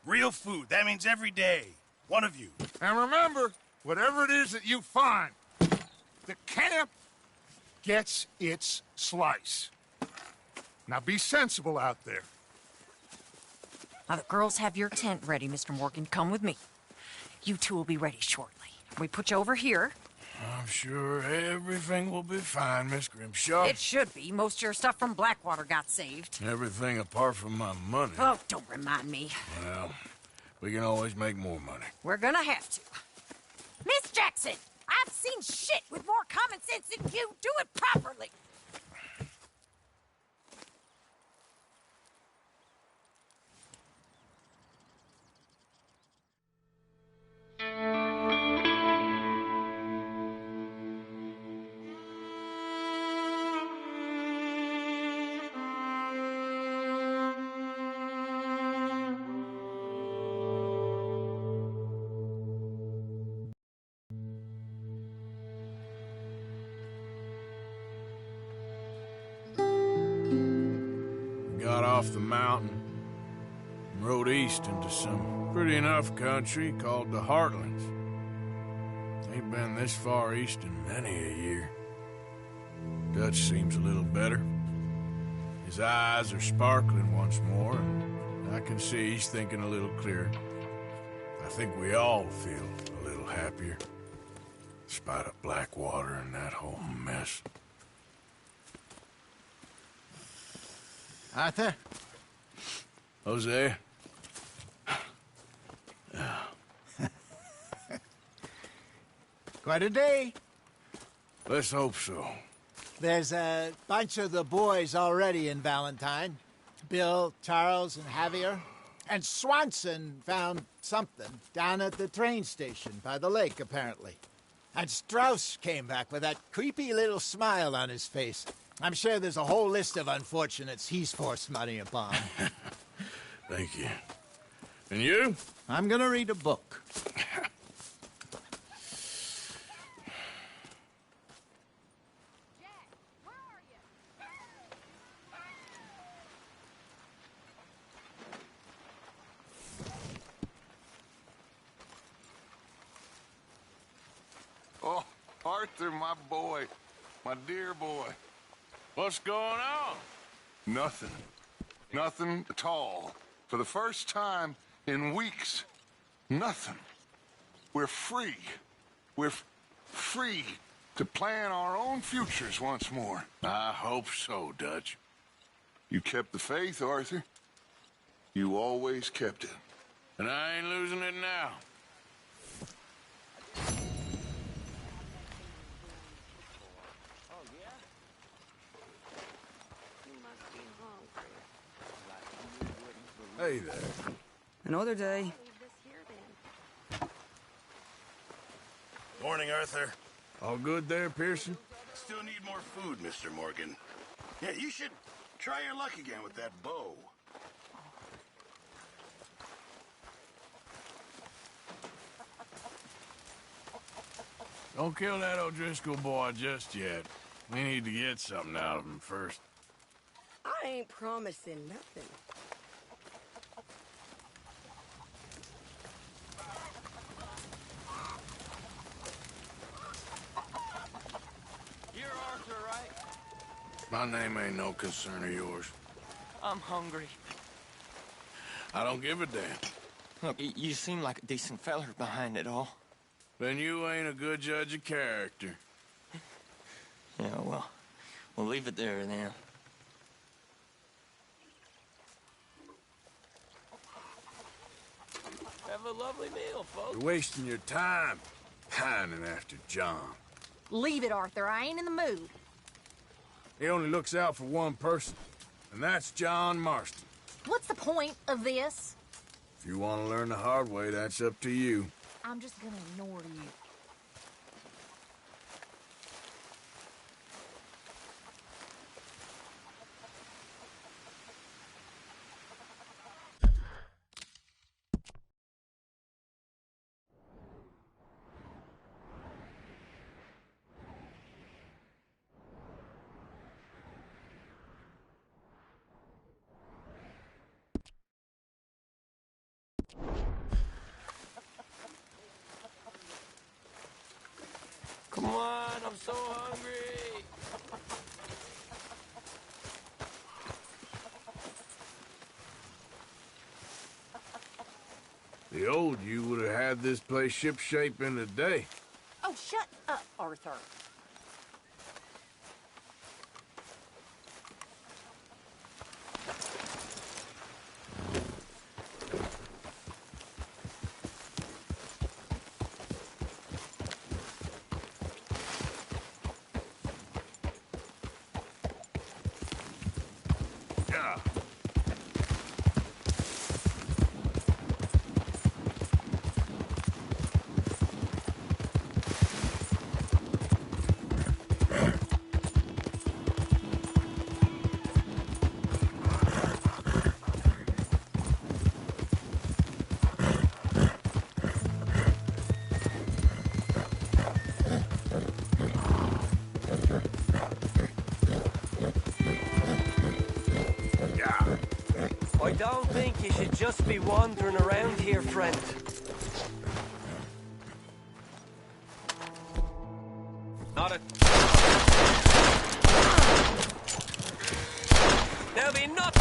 Real food. That means every day. One of you. And remember, whatever it is that you find, the camp gets its slice. Now be sensible out there. Now, the girls have your tent ready, Mr. Morgan. Come with me. You two will be ready shortly. We put you over here. I'm sure everything will be fine, Miss Grimshaw. It should be. Most of your stuff from Blackwater got saved. Everything apart from my money. Oh, don't remind me. Well, we can always make more money. We're gonna have to. Miss Jackson, I've seen shit with more common sense than you. Do it properly. Got off the mountain and rode east into some pretty enough country called the Heartlands. Ain't been this far east in many a year. Dutch seems a little better. His eyes are sparkling once more, and I can see he's thinking a little clearer. I think we all feel a little happier, despite of Blackwater and that whole mess. Arthur? Jose? Quite a day. Let's hope so. There's a bunch of the boys already in Valentine. Bill, Charles, and Javier. And Swanson found something down at the train station by the lake, apparently. And Strauss came back with that creepy little smile on his face. I'm sure there's a whole list of unfortunates he's forced money upon. Thank you. And you? I'm gonna read a book. Oh, Arthur, my boy. My dear boy. What's going on? Nothing. Nothing at all. For the first time in weeks, nothing. We're free. We're free to plan our own futures once more. I hope so, Dutch. You kept the faith, Arthur. You always kept it. And I ain't losing it now. Hey there. Another day. Morning, Arthur. All good there, Pearson? Still need more food, Mr. Morgan. Yeah, you should try your luck again with that bow. Don't kill that O'Driscoll boy just yet. We need to get something out of him first. I ain't promising nothing. You're Arthur, right? My name ain't no concern of yours. I'm hungry. I don't give a damn. Look, you seem like a decent feller behind it all. Then you ain't a good judge of character. Yeah, well, we'll leave it there then. Have a lovely meal, folks. You're wasting your time pining after John. Leave it, Arthur. I ain't in the mood. He only looks out for one person, and that's John Marston. What's the point of this? If you want to learn the hard way, that's up to you. I'm just gonna ignore you. Come on, I'm so hungry. The old you would have had this place shipshape in a day. Oh, shut up, Arthur. I don't think you should just be wandering around here, friend. Not a... There'll be nothing!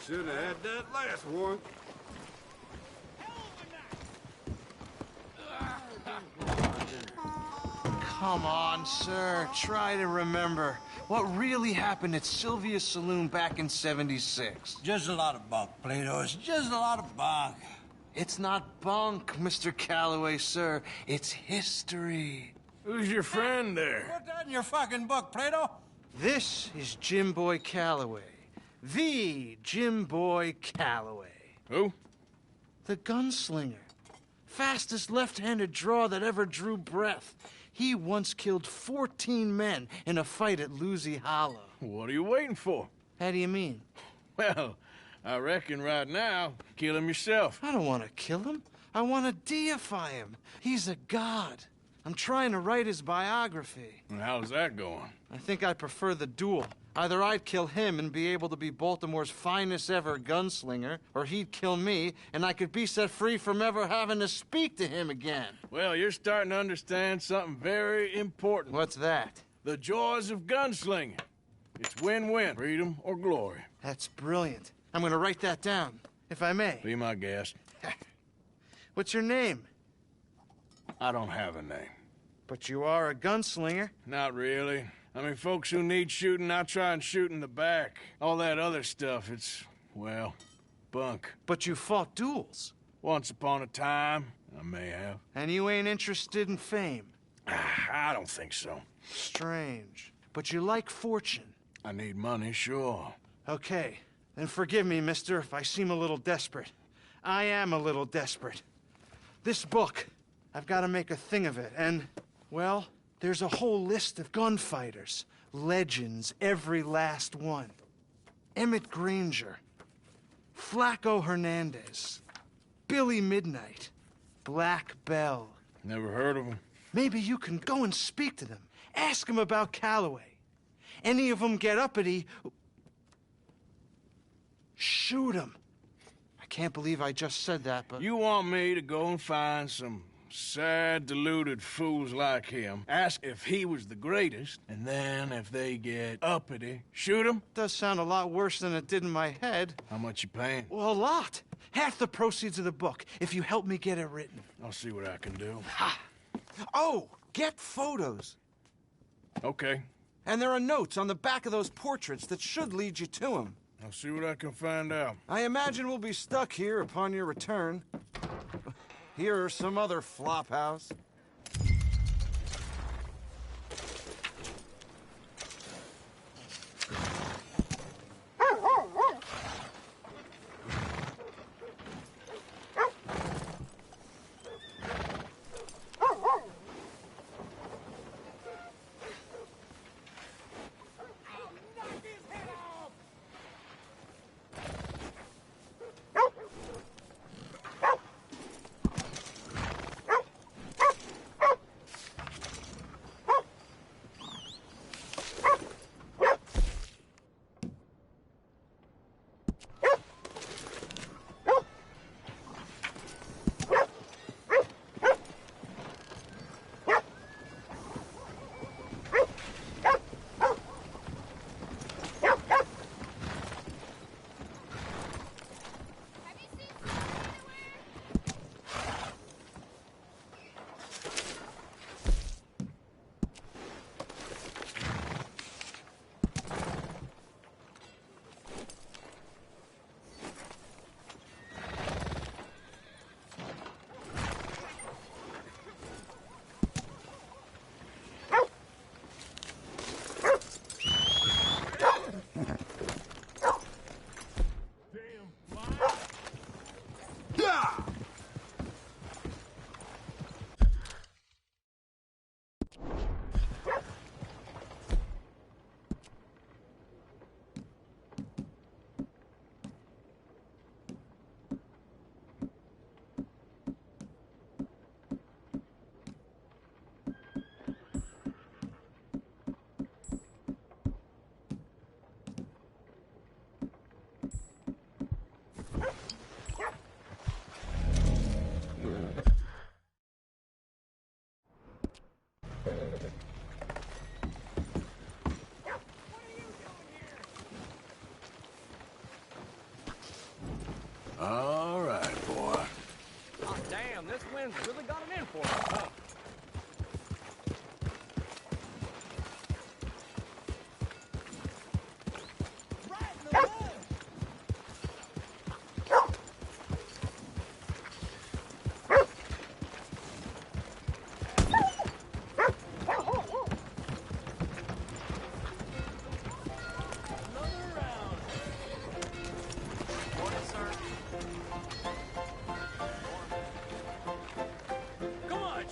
Should have had that last one. Come on, sir. Try to remember. What really happened at Sylvia's Saloon back in '76? Just a lot of bunk, Plato. It's just a lot of bunk. It's not bunk, Mr. Calloway, sir. It's history. Who's your friend there? Put that in your fucking book, Plato. This is Jim Boy Calloway. The Jim Boy Calloway. Who? The gunslinger. Fastest left-handed draw that ever drew breath. He once killed 14 men in a fight at Lucy Hollow. What are you waiting for? How do you mean? Well, I reckon right now, kill him yourself. I don't want to kill him. I want to deify him. He's a god. I'm trying to write his biography. And how's that going? I think I prefer the duel. Either I'd kill him and be able to be Baltimore's finest ever gunslinger, or he'd kill me and I could be set free from ever having to speak to him again. Well, you're starting to understand something very important. What's that? The joys of gunslinging. It's win-win, freedom or glory. That's brilliant. I'm going to write that down, if I may. Be my guest. What's your name? I don't have a name. But you are a gunslinger. Not really. I mean, folks who need shooting, I try and shoot in the back. All that other stuff, it's, well, bunk. But you fought duels. Once upon a time, I may have. And you ain't interested in fame? I don't think so. Strange. But you like fortune. I need money, sure. Okay. Then forgive me, mister, if I seem a little desperate. I am a little desperate. This book, I've got to make a thing of it, and, well, there's a whole list of gunfighters. Legends, every last one. Emmett Granger. Flaco Hernandez. Billy Midnight. Black Bell. Never heard of them. Maybe you can go and speak to them. Ask them about Calloway. Any of them get uppity, shoot them. I can't believe I just said that, but... You want me to go and find some sad, deluded fools like him, ask if he was the greatest, and then if they get uppity, shoot him? Does sound a lot worse than it did in my head. How much you paying? Well, a lot. Half the proceeds of the book, if you help me get it written. I'll see what I can do. Ha! Oh, get photos. Okay. And there are notes on the back of those portraits that should lead you to him. I'll see what I can find out. I imagine we'll be stuck here upon your return. Here or some other flophouse.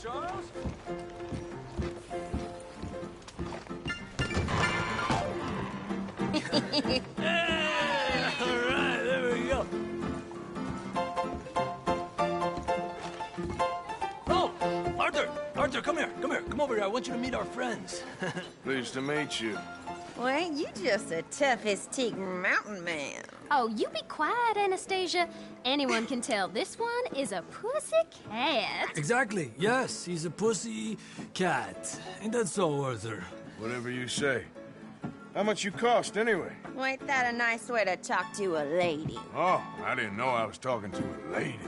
Charles? Hey, all right, there we go. Oh, Arthur, come here. Come over here. I want you to meet our friends. Pleased to meet you. Well, ain't you just a tough-as-teak mountain man? Oh, you be quiet, Anastasia. Anyone can tell this one is a pussy cat. Exactly. Yes, he's a pussy cat. Ain't that so, Arthur? Whatever you say. How much you cost, anyway? Well, ain't that a nice way to talk to a lady? Oh, I didn't know I was talking to a lady.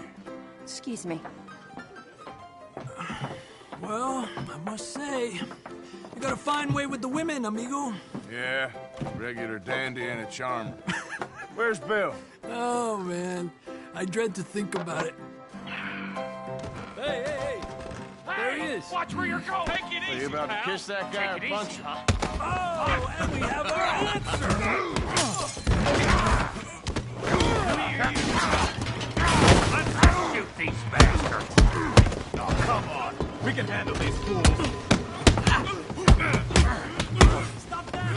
Excuse me. Well, I must say, you got a fine way with the women, amigo. Yeah, regular dandy and a charmer. Where's Bill? Oh, man. I dread to think about it. Hey! There he is. Watch where you're going. Take it Are easy, you about to pal. kiss that guy Take it or punch easy. him? Oh, and we have our answer. Let's shoot these bastards. Oh, come on. We can handle these fools. Stop that.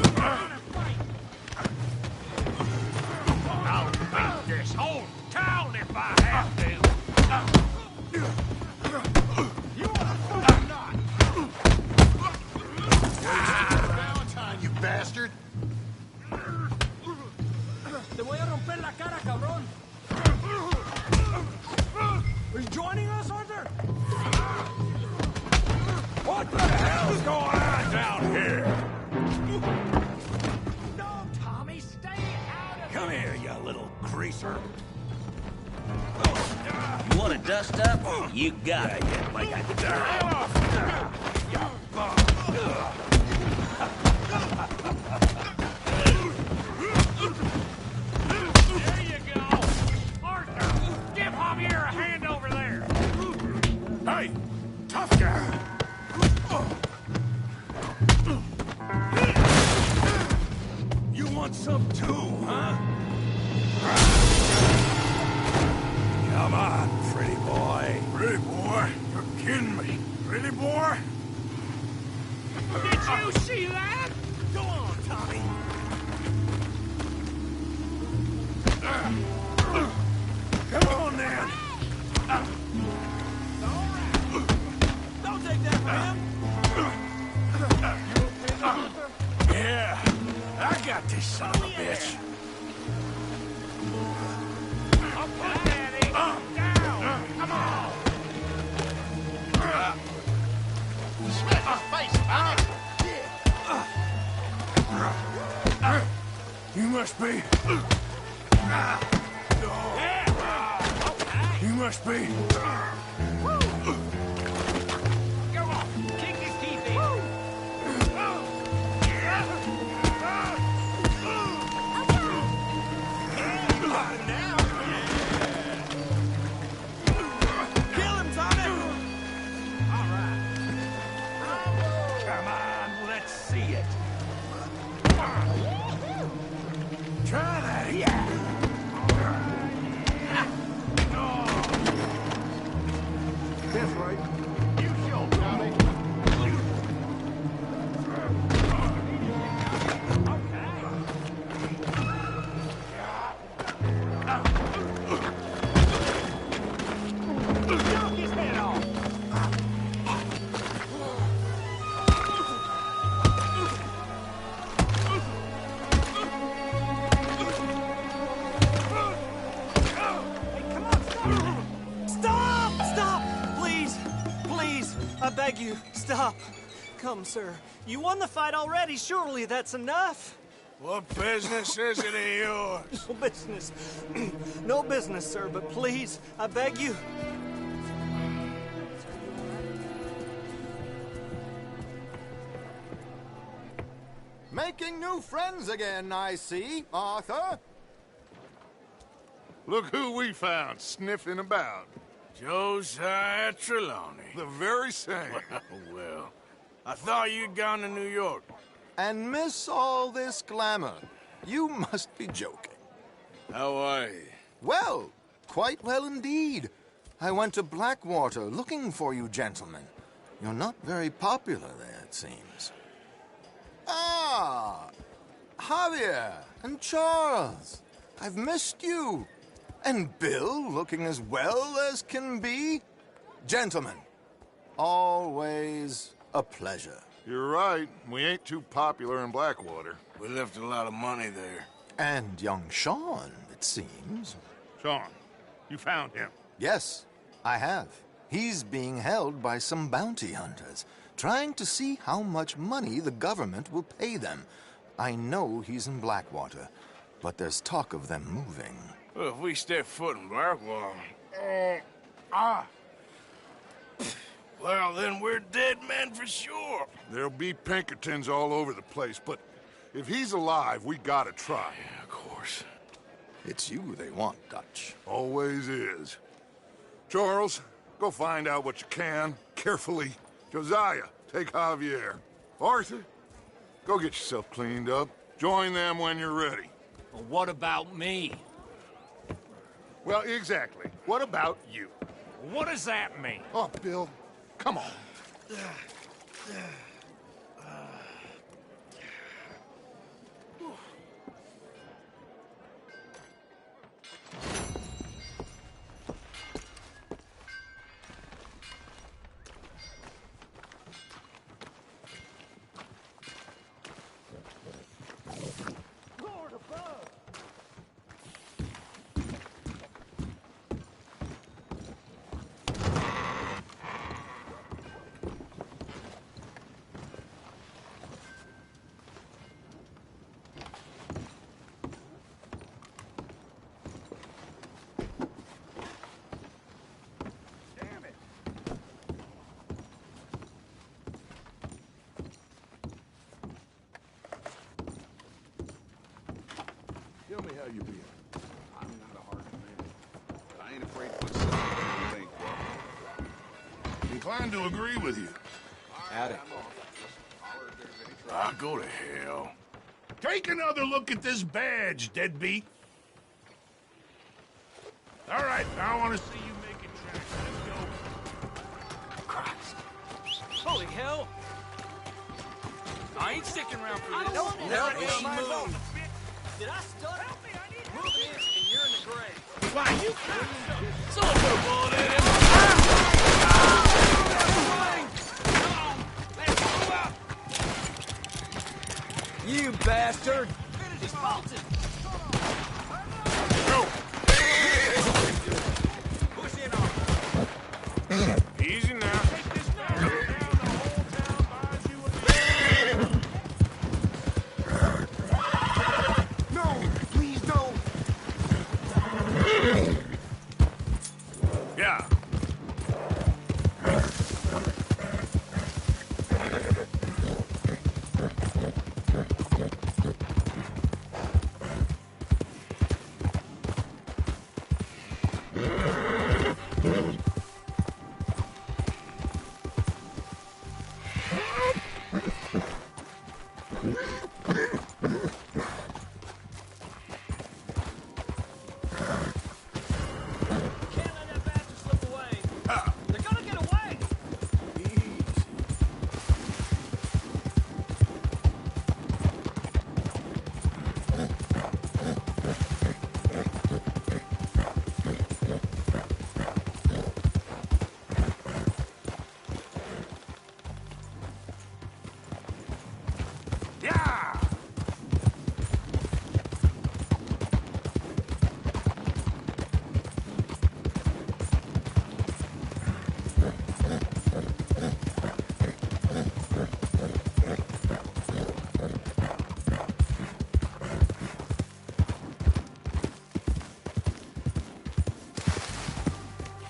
I'll beat this whole town if I have to. You want to fight or not? Valentine, you bastard. Te voy a romper la cara, cabrón. Are you joining us, Arthur? What the hell's going on down here? No, Tommy, stay out of Come here, you little greaser. You want to dust up? You got it. Like I There you go. Arthur, give Javier a hand over there. Hey, tough guy. You want some too, huh? Come on, pretty boy. Pretty boy, you're kidding me. Pretty boy? Did you see that? Go on, Tommy. Come on, then. Don't take that from him. Yeah, I got this son of a bitch. I'll put that in. Down. Come on. Smash his face, Tommy. You must be. You must be. Go on. Kick his teeth in. Kill him, Tommy. Come on, let's see it. Try that, yeah. That's right. You show, Tommy. Knock his head off. Stop! Please, I beg you, stop. Come, sir. You won the fight already. Surely that's enough. What business is it of yours? No business. No business, sir, but please, I beg you. Making new friends again, I see, Arthur. Look who we found sniffing about. Josiah Trelawney. The very same. Well, I thought you'd gone to New York. And miss all this glamour. You must be joking. How are you? Well, quite well indeed. I went to Blackwater looking for you gentlemen. You're not very popular there, it seems. Ah! Javier and Charles. I've missed you. And Bill, looking as well as can be. Gentlemen, always a pleasure. You're right. We ain't too popular in Blackwater. We left a lot of money there. And young Sean, it seems. Sean, you found him? Yes, I have. He's being held by some bounty hunters, trying to see how much money the government will pay them. I know he's in Blackwater, but there's talk of them moving. Well, if we step foot in Blackwater... Well, then we're dead men for sure. There'll be Pinkertons all over the place, but if he's alive, we gotta try. Yeah, of course. It's you they want, Dutch. Always is. Charles, go find out what you can, carefully. Josiah, take Javier. Arthur, go get yourself cleaned up. Join them when you're ready. Well, what about me? Well, exactly. What about you? What does that mean? Oh, Bill, come on. Tell me how you been. I'm not a hard man, but I ain't afraid to put something you think well. Inclined to agree with you. At it. Ah, go to hell. Take another look at this badge, deadbeat. All right, I want to see you making tracks. Let's go. Christ. Holy hell! I ain't sticking around for this. Never ain't my moved. fault. Did I stutter? Help me, I need help. Move in, and you're in the grave. Why, you... Someone put a bullet in him! You bastard! He's bolted. Push in on him. Easy now. No, please don't. Yeah.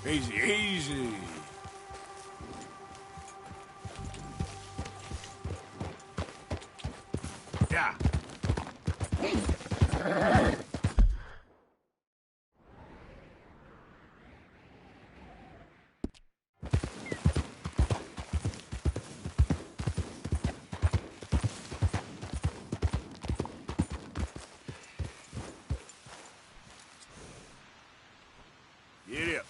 Easy, easy. Yeah. Get up.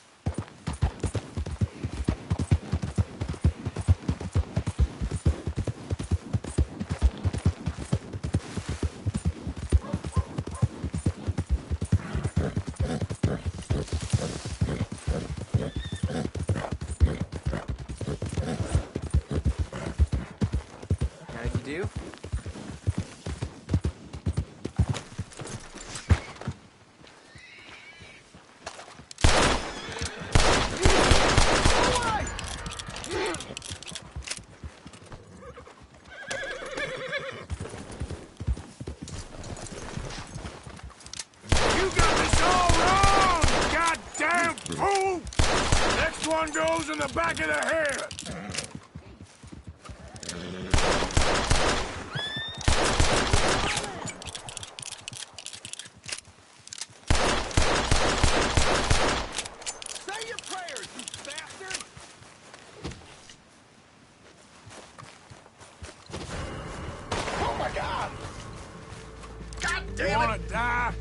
do? You got this all wrong, you goddamn fool! Next one goes in the back of the head. Say your prayers, you bastard! Oh my God! God damn it! You wanna die?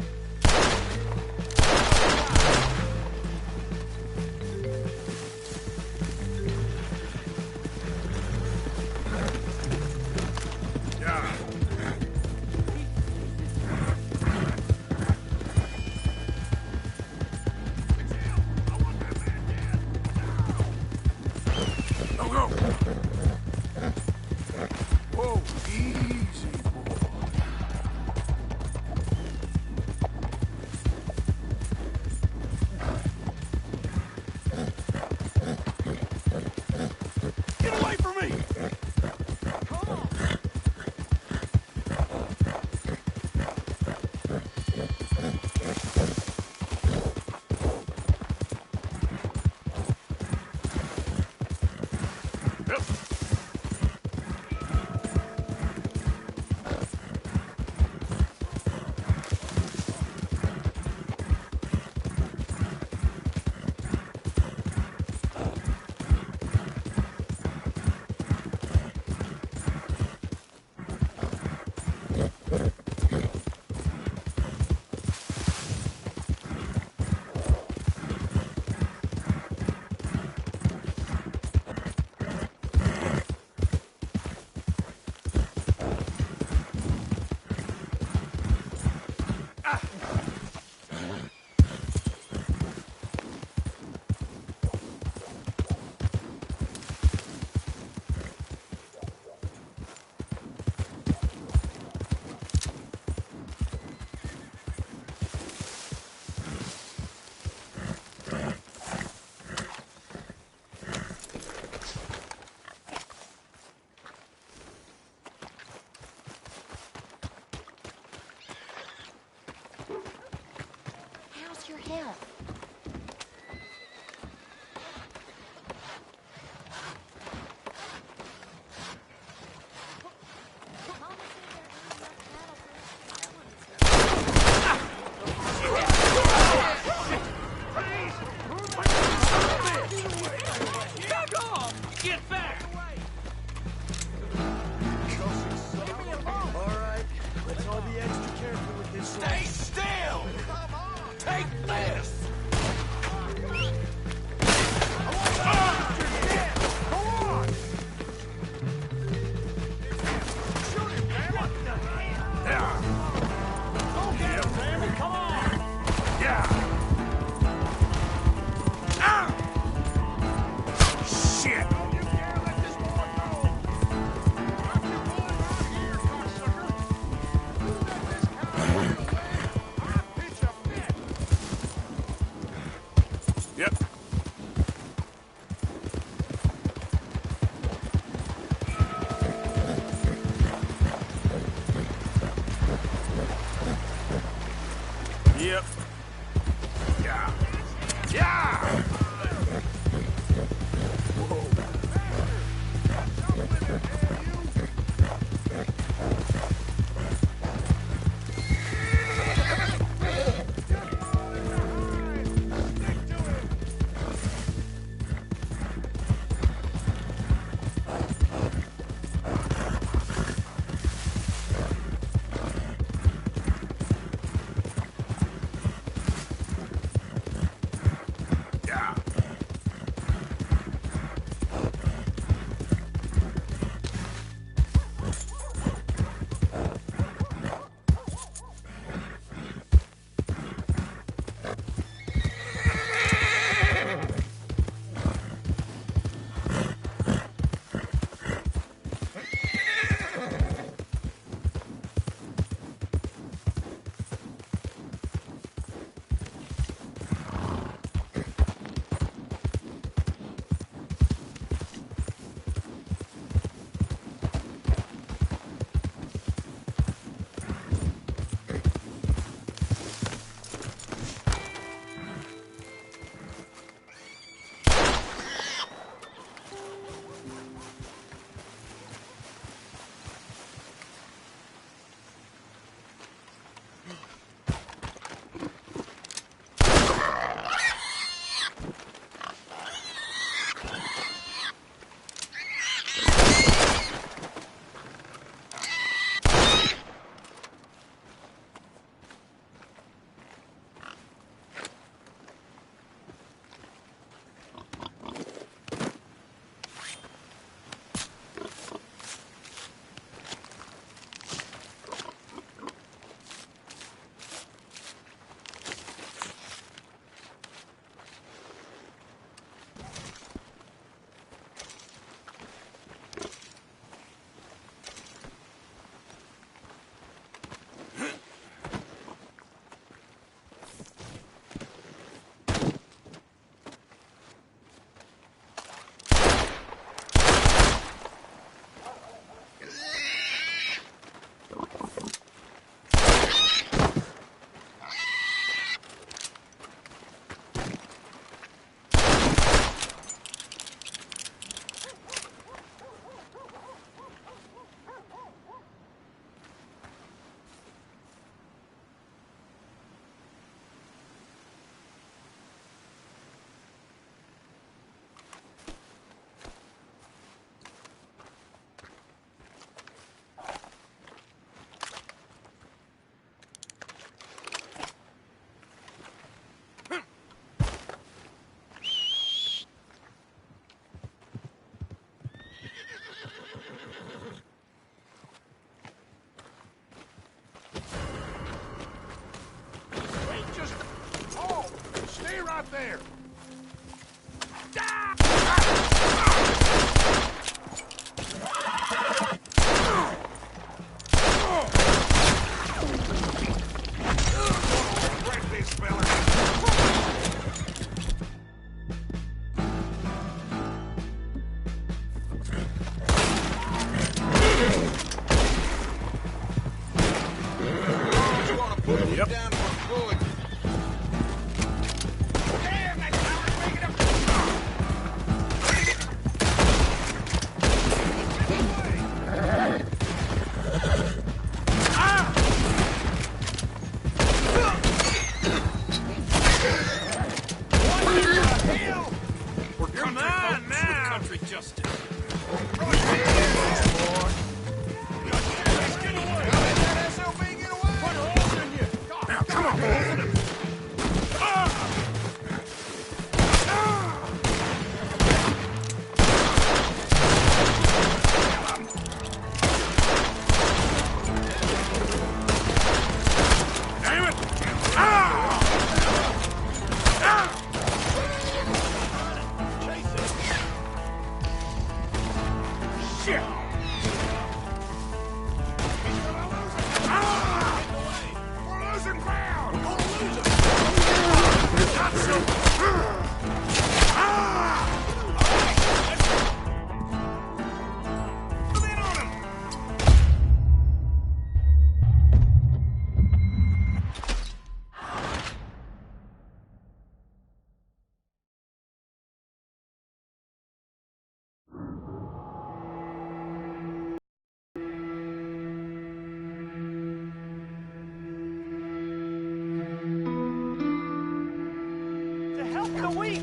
To help the weak.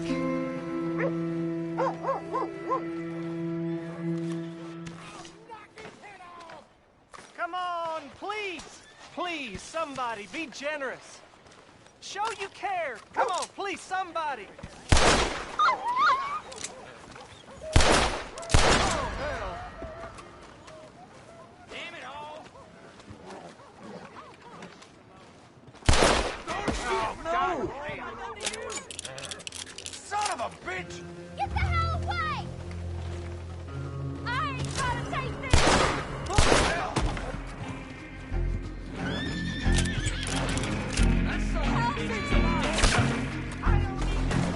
Come on, please. Please, somebody, be generous. Show you care. Come on, please, somebody. Damn it all! No! Son of a bitch! Get the hell away! I ain't gotta take this! That's so hell takes a lot! I don't need this.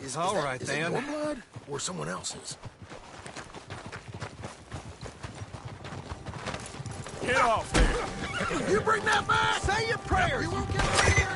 Is All that- right, is it then. your blood or someone else's? Get off there! You bring that back! Say your prayers! We won't get away.